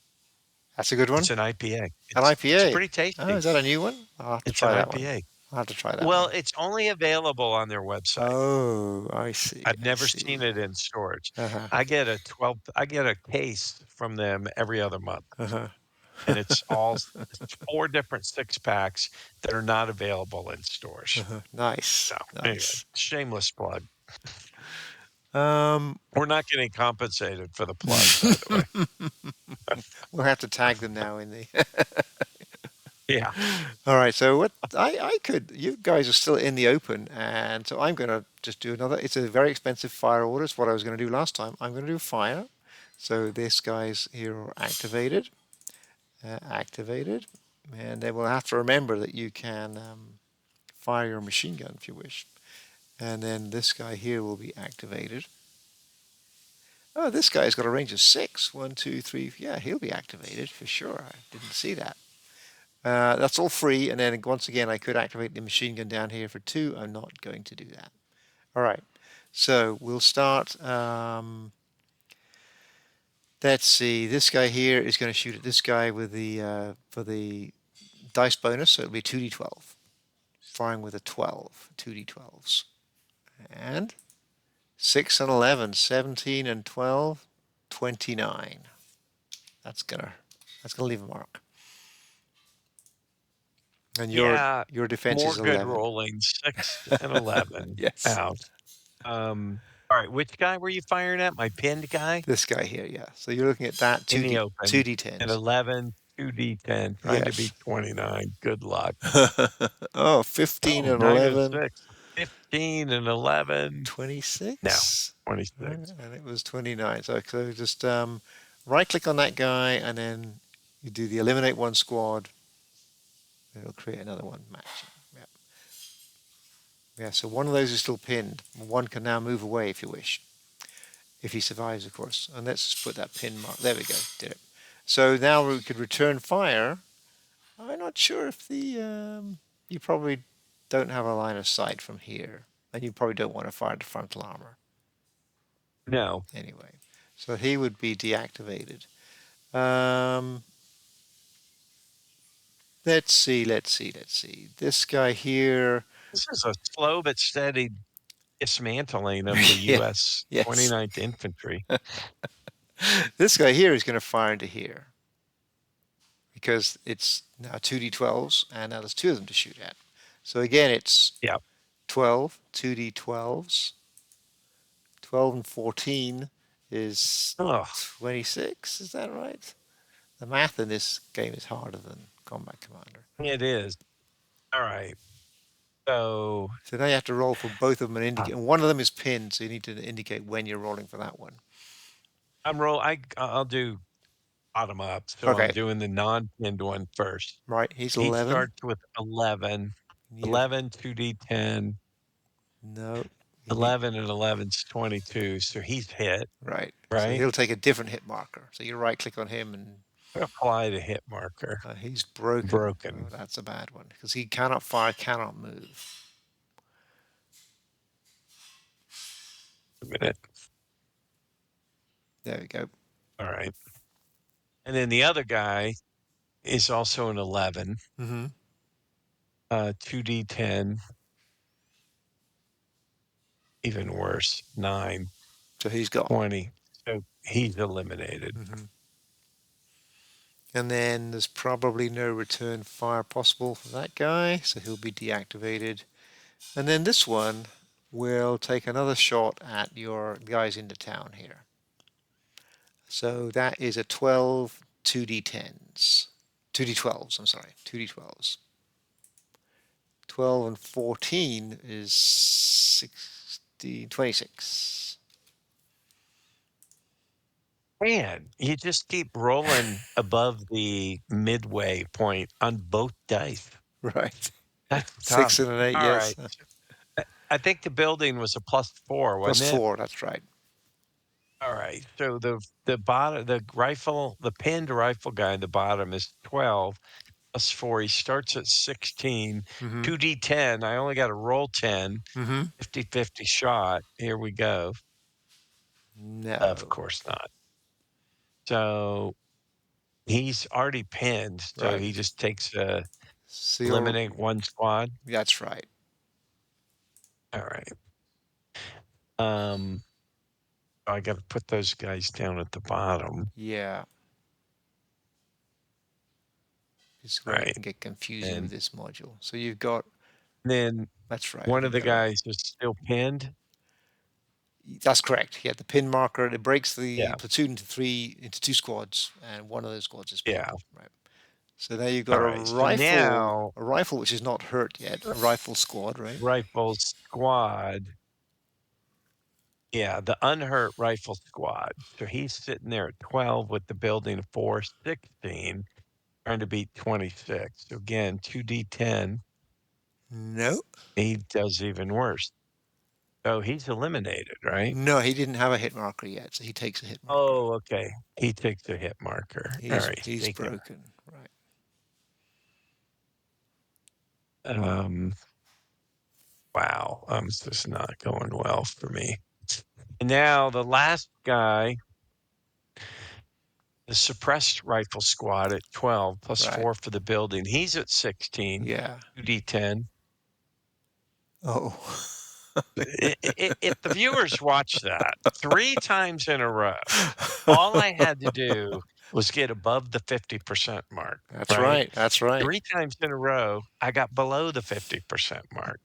That's a good It's one. an IPA. An It's IPA. pretty Oh, tasty. is that a new one? I'll have to It's an try that one. IPA. I'll have to try that Well, one. it's only available on their website. Oh, I see. I've I never seen see. it in stores. Uh-huh. I get a case from them every other month, Uh-huh. and it's 4 different 6 packs that are not available in stores. Uh-huh. Nice. So, anyway, Nice. shameless plug. Um, We're not getting compensated for the plug, by the way. we'll have to tag them now in the. Yeah. All right. So what I could, you guys are still in the open, and so I'm gonna just do another. It's a very expensive fire order. It's what I was gonna do last time. I'm gonna do fire. So this guy's here are activated, and then we'll have to remember that you can fire your machine gun if you wish. And then this guy here will be activated. Oh, this guy's got a range of 6. 1, 2, 3. Yeah, he'll be activated for sure. I didn't see that. That's all free, and then once again, I could activate the machine gun down here for 2. I'm not going to do that. All right, so we'll start. Let's see. This guy here is going to shoot at this guy with the for the dice bonus, so it'll be 2d12. Firing with a 12, 2d12s, and 6 and 11, 17 and 12, 29. That's gonna leave a mark. And Yeah, your defense more is good 11. rolling, 6 and 11 Yes. out. Alright, which guy were you firing at? My pinned guy? This guy here, yeah. So you're looking at that In the two open, an d10s. 11, 2d10, trying to Yes. beat 29. Good luck. Oh, 15 Oh, and 9 and 11, 6, 15 and 11. No. 26. 26. And it was 29. So just right click on that guy and then you do the eliminate one squad. It'll create another one matching. Yeah. Yeah, so one of those is still pinned. One can now move away if you wish. If he survives, of course. And let's just put that pin mark. There we go. Did it. So now we could return fire. I'm not sure if you probably don't have a line of sight from here. And you probably don't want to fire the frontal armor No, anyway. So he would be deactivated. Um, let's see. This guy here, this is a slow but steady dismantling of the yeah, U.S. yes. 29th Infantry. This guy here is going to fire into here because it's now 2d12s and now there's two of them to shoot at. So again, it's Yeah. 12, 2d12s. 12 and 14 is Oh, 26, is that right? The math in this game is harder than Combat Commander. it is. All right. So So now you have to roll for both of them and uh, indicate. And one of them is pinned, so you need to indicate when you're rolling for that one. I'll do bottom up. So I'm Okay, doing the non-pinned one first. right. He's He 11. starts with 11, You need a 11, 2d10, no. You need 11 and 11's 22. So he's hit, right. So right? he'll take a different hit marker. So you right click on him and Apply the hit marker. he's broken. Broken. Oh, that's a bad one because he cannot fire, cannot move. A minute. There we go. All right. And then the other guy is also an 11, Mm-hmm. 2d10, even worse, 9, So he's gone. 20. So he's eliminated. Mm-hmm. And then there's probably no return fire possible for that guy, so he'll be deactivated. And then this one will take another shot at your guys in the town here. So that is a 12 2d10s. 2d12s, I'm sorry, 2d12s. 12 and 14 is 16, 26. Man, you just keep rolling above the midway point on both dice. Right. That's 6 tough. and an 8, All yes. right. I think the building was a +4, Plus wasn't it? 4, that's right. All right. So the bottom, the rifle, the pinned rifle guy in the bottom is 12 +4. He starts at 16, Mm-hmm. 2d10. I only got to roll 10, Mm-hmm. 50-50 shot. Here we go. Of No. course not. So he's already pinned. So Right. he just takes a So you're, eliminate one squad. that's right. All right. Um, I got to put those guys down at the bottom. Yeah. This is where it Right. can get confusing with And this module. So you've got, then that's right, one you of the got it right. guys is still pinned. That's correct. Yeah, the pin marker, it breaks the Yeah. platoon into two squads, and one of those squads is pinned. Yeah. Right. So now you've All got right. So now a rifle which is not hurt yet, a rifle squad, right? rifle squad. Yeah. The unhurt rifle squad. So he's sitting there at 12 with the building of 4, 16, trying to beat 26. So again, 2d10. No, He does even worse. So he's eliminated, right? no, he didn't have a hit marker yet, so he takes a hit marker. Oh, okay. He takes a hit marker. All right, he's He's taking broken, right? um wow, this is not going well for me. And now the last guy, the suppressed rifle squad at 12 Right. +4 for the building. He's at 16, Yeah. 2d10. Oh. If the viewers watch that 3 times in a row, all I had to do was get above the 50% mark, That's right? right. That's right. 3 times in a row, I got below the 50% mark.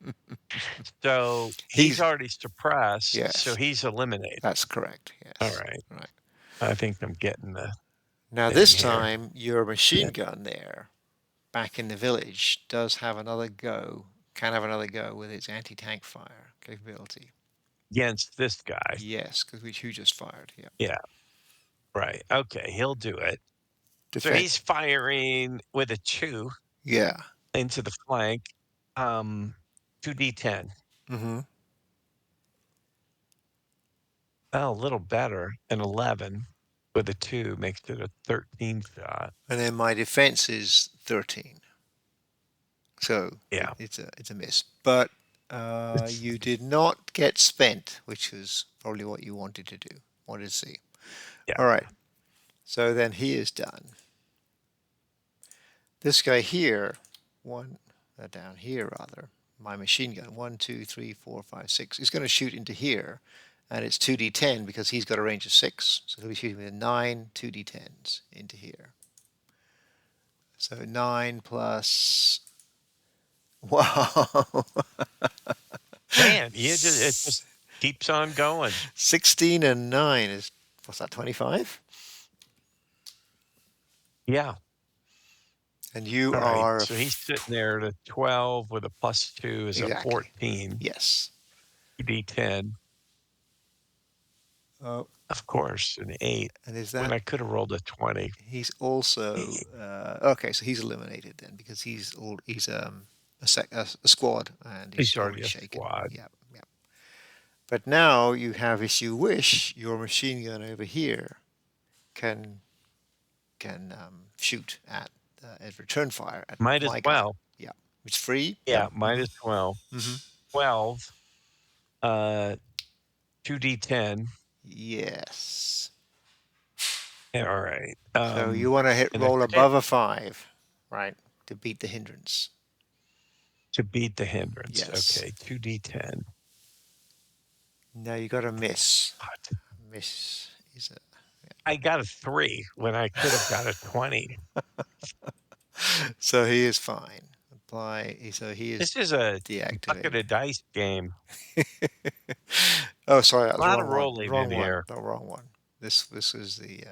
So he's He's already suppressed, so yes, he's eliminated. that's correct. All Yes. right. Right. I think I'm getting the Now thing this here. time your machine Yeah. gun there back in the village does have another go, can have another go with its anti-tank fire capability. against this guy. Yes, because which you just fired. Yeah. Yeah, right. Okay, he'll do it. So Defend. he's firing with a 2 Yeah. into the flank, um, 2d10. Mm-hmm. Oh, a little better. An 11 with a 2 makes it a 13 shot. And then my defense is 13. So Yeah, it's a miss. But it's you did not get spent, which is probably what you wanted to do. Wanted to see. yeah, All right. So then he is done. This guy here, one down here rather, my machine gun, 1, 2, 3, 4, 5, 6, is going to shoot into here, and it's 2d10 because he's got a range of 6, so he'll be shooting with 9 2d10s into here. So 9 plus, wow, man, it just keeps on going. 16 and 9 is, what's that, 25? Yeah, And you alright, are, so he's sitting there at a 12 with a +2 is a exactly, 14, yes. d10, Oh, of course, an 8, and is when that, I coulda rolled a 20. he's also okay. So he's eliminated then because he's a squad and he's He's already already a shaken. squad. Yeah, yeah. But now you have, if you wish, your machine gun over here can shoot at return fire at Might as my guy. well. Yeah, it's free. Yeah. Yeah, might as well. Hmm. 12, uh, 2d10. Yes. Yeah, alright, So you want to hit and a roll 6 above a 5, right, to beat the hindrance. to beat the hindrance. Yes. Okay, 2d10. Now you got to miss. What? Miss is a. I got a 3 when I could have got a 20. So he is fine. Apply. So he is This is a bucket deactivated. of dice game. Oh, sorry, that A was the lot of wrong one. rolling in Wrong one. here. The wrong one. This is the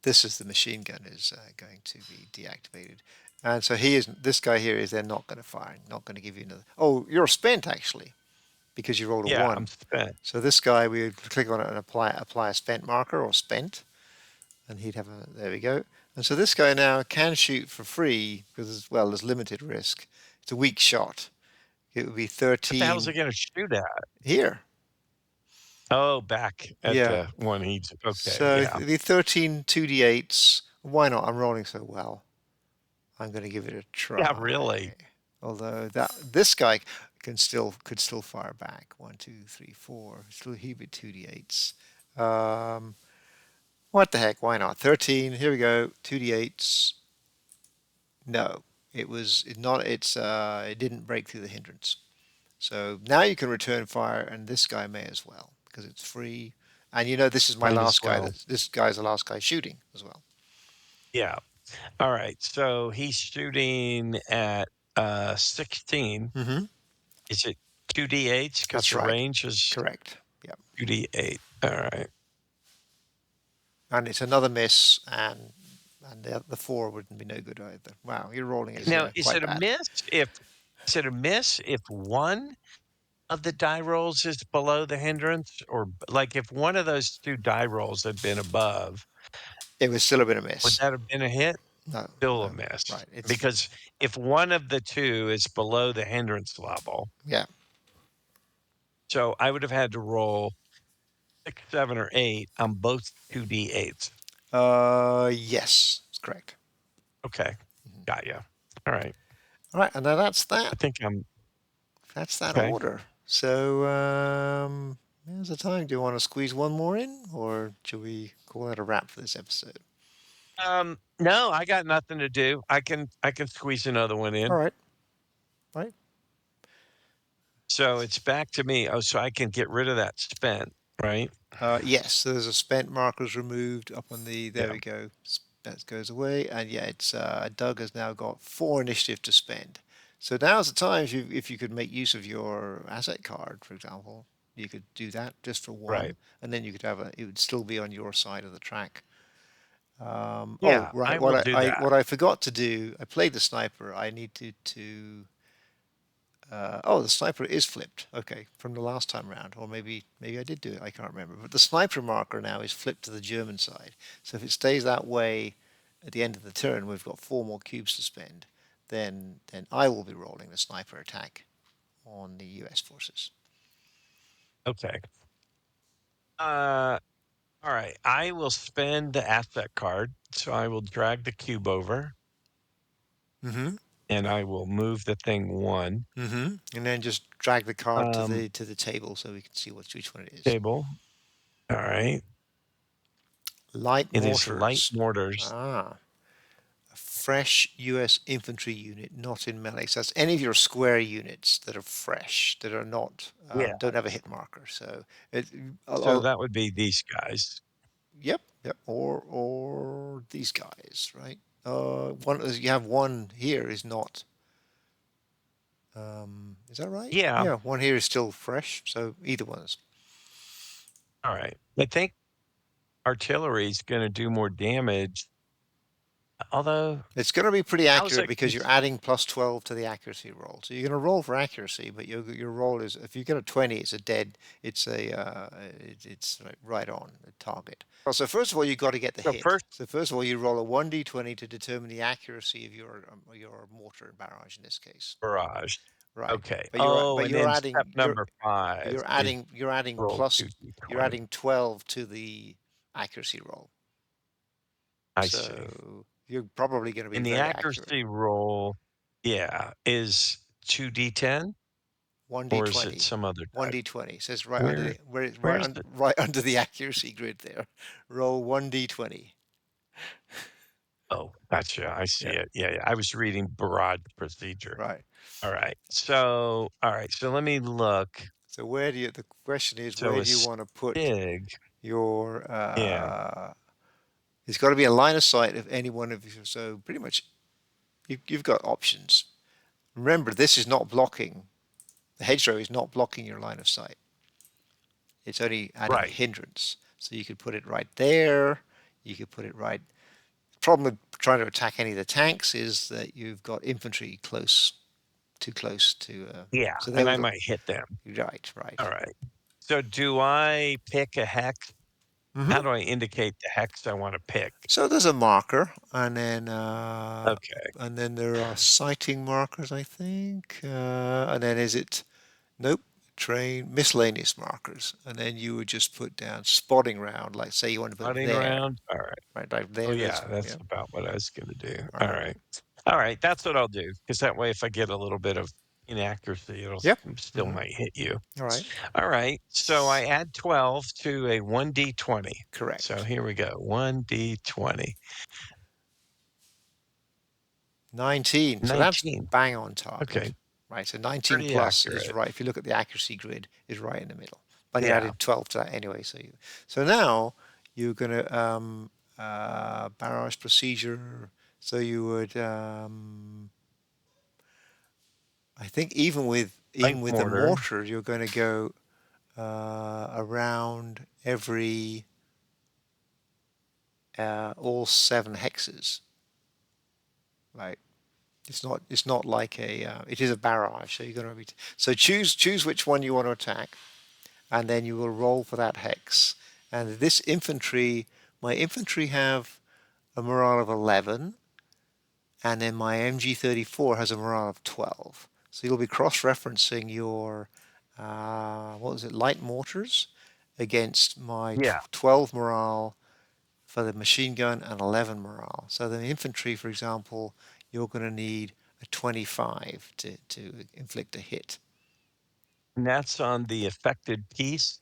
this is the machine gun is going to be deactivated, and so he is. This guy here is then not going to fire. Not going to give you another. Oh, you're spent actually because you rolled a Yeah, I'm one. spent. So this guy, we would click on it and apply a spent marker or spent, and he'd have a, there we go. And so this guy now can shoot for free because, well, there's limited risk. It's a weak shot. It would be What the hell's 13 it gonna shoot at? here. Oh, back at Yeah. the one he's okay, So yeah. it'd be 13 2d8s. Why not? I'm rolling so well. I'm going to give it a Yeah, try. really. Although that this guy could still fire back. 1, 2, 3, 4. Still he be 2d8s. Um, what the heck? Why not? 13. Here we go. 2d8s. No, it was it not. It didn't break through the hindrance. So now you can return fire, and this guy may as well because it's free. And you know this is my Might as last guy. well. This guy's the last guy shooting as well. Yeah. Alright, so he's shooting at, 16. Hmm. Is it 2d8s? Because That's the right. range is Correct. Yep. 2d8. Alright. And it's another miss, and the four wouldn't be no good either. Wow, your rolling is Now, quite bad. is it a miss if one of the die rolls is below the hindrance? Or, like, if one of those 2 die rolls had been above, It was still a bit of a would miss. that have been a hit? No, Still a no, miss, right. It's because if one of the 2 is below the hindrance level, yeah. so I would have had to roll 6, 7, or 8 on both 2d8s. Yes, it's correct. Okay, got you. Alright. All right, and now that's I that. think I'm That's that okay. order. So, how's the time? Do you want to squeeze one more in, or should we call that a wrap for this episode? No, I got nothing to do. I can squeeze another one All in. right, right. So it's back to me. Oh, so I can get rid of that spent, right? Yes, so there's a spent markers removed up on the. There Yeah, we go. That goes away, and yeah, it's Doug has now got 4 initiative to spend. So now's the time if you could make use of your asset card, for example, you could do that just for right. one, and then you could have a. It would still be on your side of the track. Oh, Yeah, right. I will do that. What I forgot to do. I played the sniper. I need to Oh, the sniper is flipped. Okay, from the last time round, or maybe I did do it. I can't remember. But the sniper marker now is flipped to the German side. So if it stays that way at the end of the turn, we've got four more cubes to spend. Then I will be rolling the sniper attack on the U.S. forces. Okay. Uh, all right. I will spend the asset card, so I will drag the cube over, Mm-hmm. and I will move the thing one. Mm-hmm. And then just drag the card to Um, the table so we can see which one it is. Table. All right. Light It is light mortars. mortars. Ah, a fresh U.S. infantry unit, not in melee. So that's any of your square units that are fresh, that are not Yeah. don't have a hit marker. So it, So I'll, that would be these guys. yep, or these guys, right? One you have one here is not. Is that right? Yeah. Yeah, one here is still fresh. So either one's. All right. I think artillery is going to do more damage. Although, It's going to be pretty how's accurate a because you're adding plus 12 to the accuracy roll. So you're going to roll for accuracy, but your roll is, if you get a 20, it's a dead, it's like right on the target. Well, so first of all, you've got to get the so hit. first So first of all, you roll a 1d20 to determine the accuracy of your mortar barrage in this case. barrage. Right. Okay. But you're Oh, but and you're then step adding number 5 is you're adding roll plus you're 2d20. adding 12 to the accuracy roll. I see. So you're probably going to be And the very accurate. accuracy roll, yeah, is 2d10 or is it 1d20. some other type? 1d20 says right under Where the where it's where is it? right under the accuracy grid there. Roll 1d20. Oh, gotcha. I see Yeah, it. Yeah, yeah. I was reading barrage procedure. right. All right. So let me look. So the question is So where do you it's want to put big. your Yeah. it's got to be a line of sight of any one of you. So pretty much you've got options. Remember, this is not blocking. The hedgerow is not blocking your line of sight. It's only adding a Right. hindrance. So you could put it right there. You could put it right. The problem with trying to attack any of the tanks is that you've got infantry too close to. Yeah. So they And I would. might hit them. Right. All right. So do I pick a hex? How Hmm. do I indicate the hex I want to pick? So there's a marker, Okay. and then there are sighting markers, I think, and then is it? Nope. Train miscellaneous markers, and then you would just put down spotting round, like say you want to put it Running there, around. All right. right? Like Oh, there, yeah, there's that's yeah, about what I was gonna do. all All right, right. All right, that's what I'll do. Because that way, if I get a little bit of inaccuracy, it'll yep, still hmm might hit you. all right, All right, so I add 12 to a 1d20. So correct. here we go, 1d20. 19. So that's 19. bang on target, Okay, right? So 19 pretty plus is accurate. right. If you look at the accuracy grid, is right in the middle. But you Yeah, added 12 to that anyway. So now you're going to barrage procedure. So you would, I think, light even with the mortar. mortar, you're going to go around every all seven hexes, right? It's not like a it is a barrage. So you're going to be so choose which one you want to attack, and then you will roll for that hex. And this infantry, my infantry have a morale of 11, and then my MG34 has a morale of 12. So you'll be cross-referencing your what was it, light mortars against my Yeah, 12 morale for the machine gun and 11 morale. So the infantry, for example, you're going to need a 25 to inflict a hit. and that's on the affected piece.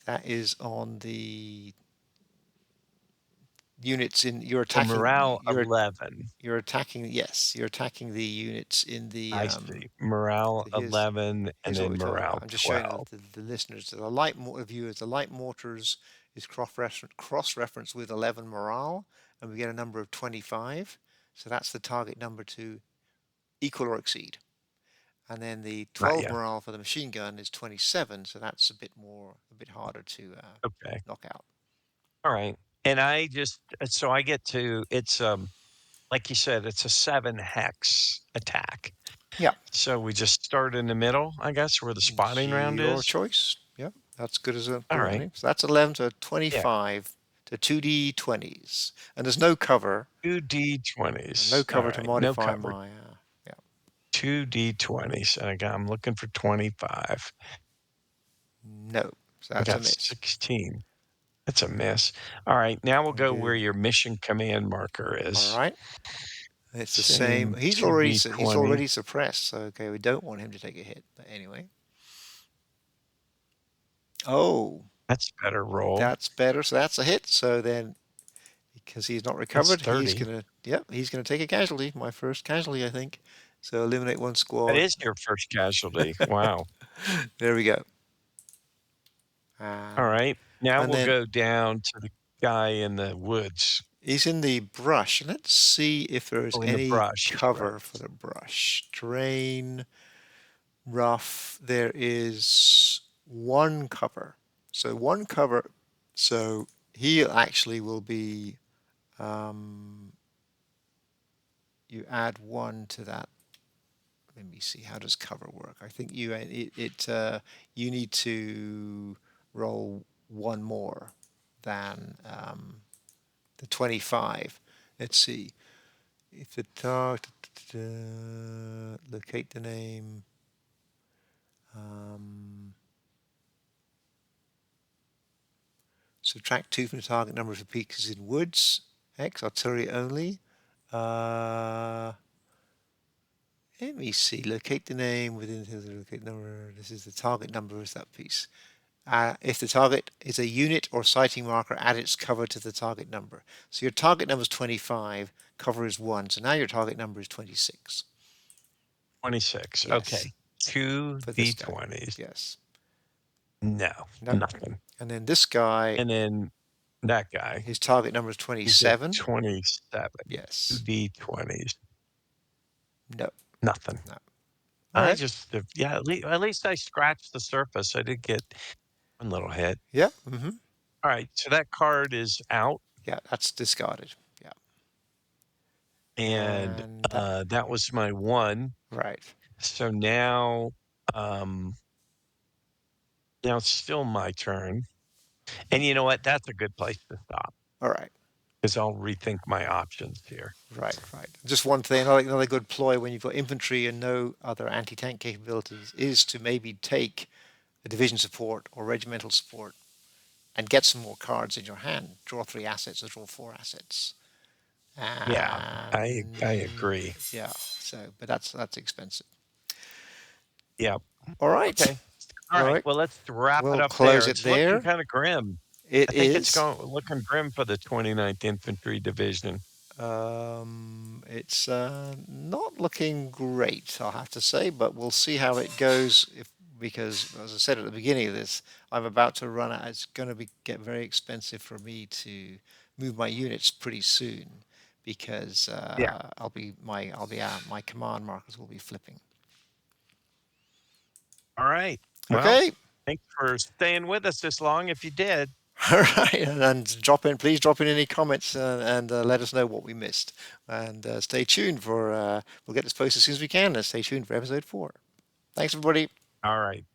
That is on the units in you're So attacking. morale 11. You're attacking. Yes, you're attacking the units in the. I see. Morale Here's 11 and here's what then we're talking about. morale I'm just showing 12. the listeners that the light view is the light mortars is cross reference with 11 morale, and we get a number of 25. So that's the target number to equal or exceed. And then the Not 12 yet. morale for the machine gun is 27, so that's a bit harder to Okay. knock out. All right. And I just so I get to it's like you said, it's a 7 hex attack. Yeah. So we just start in the middle, I guess, where the It's spotting round your is. choice. Yep, that's good as a All good right. opening. So that's 11 to Yeah. 25 to 2d20s. And there's no cover. Two No D20s. All cover to right. No modify cover. my. Yeah. Two D20s. And again, I'm looking for 25. No. So I that's a got miss. 16. That's a miss. All right. Now we'll go where Okay. your mission command marker All is. right. It's the same. Same He's 2D20. already suppressed. So okay, we don't want him to take a hit. But anyway. Oh, That's a better roll. that's better. So that's a hit. So then, because he's not That's recovered, he's 30. gonna. Yep, he's gonna take a casualty. My first casualty, I think. So eliminate one That squad. is your first casualty. Wow. There we go. All And right. Now and we'll then go down to the guy in the woods. he's in the brush. Let's see if there's Oh, in the any brush. Right. cover for the brush. Terrain, rough. There is one cover. So one cover. So he actually will be. Um, you add one to that. Let me see. How does cover work? I think you need to roll one more than the 25. Let's see. If the target, locate the name. Um, Subtract 2 from the target number for peaks in woods. X, artillery only. Uh, Let me see. Locate the name within the locate number. This is the target number, is that piece. If the target is a unit or sighting marker, add its cover to the target number. So your target number is 25, cover is 1. So now your target number is 26. 26. Yes, Okay. Two for this guy. D20s. Yes. No, No. nothing. And then this guy, And then that guy, his target number is he's at 27. 27. Two Yes. D20s. No. Nothing. No. All I right. just, yeah, at least I scratched the surface. I did get one little hit. Yeah. All right. So that card is out. Yeah, that's discarded. Yeah. And And that, that was my one. right. So um, now it's still my turn. And you know what? That's a good place to stop All right. because I'll rethink my options here. Right, right. Just one thing, another good ploy when you've got infantry and no other anti-tank capabilities is to maybe take a division support or regimental support and get some more cards in your hand. Draw 3 assets or draw 4 assets. Yeah, I And agree. yeah, so but that's expensive. Yeah. All right, Okay. All all right. right. Well, let's wrap it We'll up close there. it It's looking there. kind of grim. It I think it's is. going looking grim for the 29th Infantry Division. It's not looking great, I'll have to say, but we'll see how it goes. Because, as I said at the beginning of this, I'm about to run out. It's going to get very expensive for me to move my units pretty soon, because Yeah. my command markers will be flipping. All right. Well, Okay. thanks for staying with us this long if you did. All right, and please drop in any comments and let us know what we missed. And stay tuned for, we'll get this posted as soon as we can. And stay tuned for episode 4. Thanks, everybody. All right.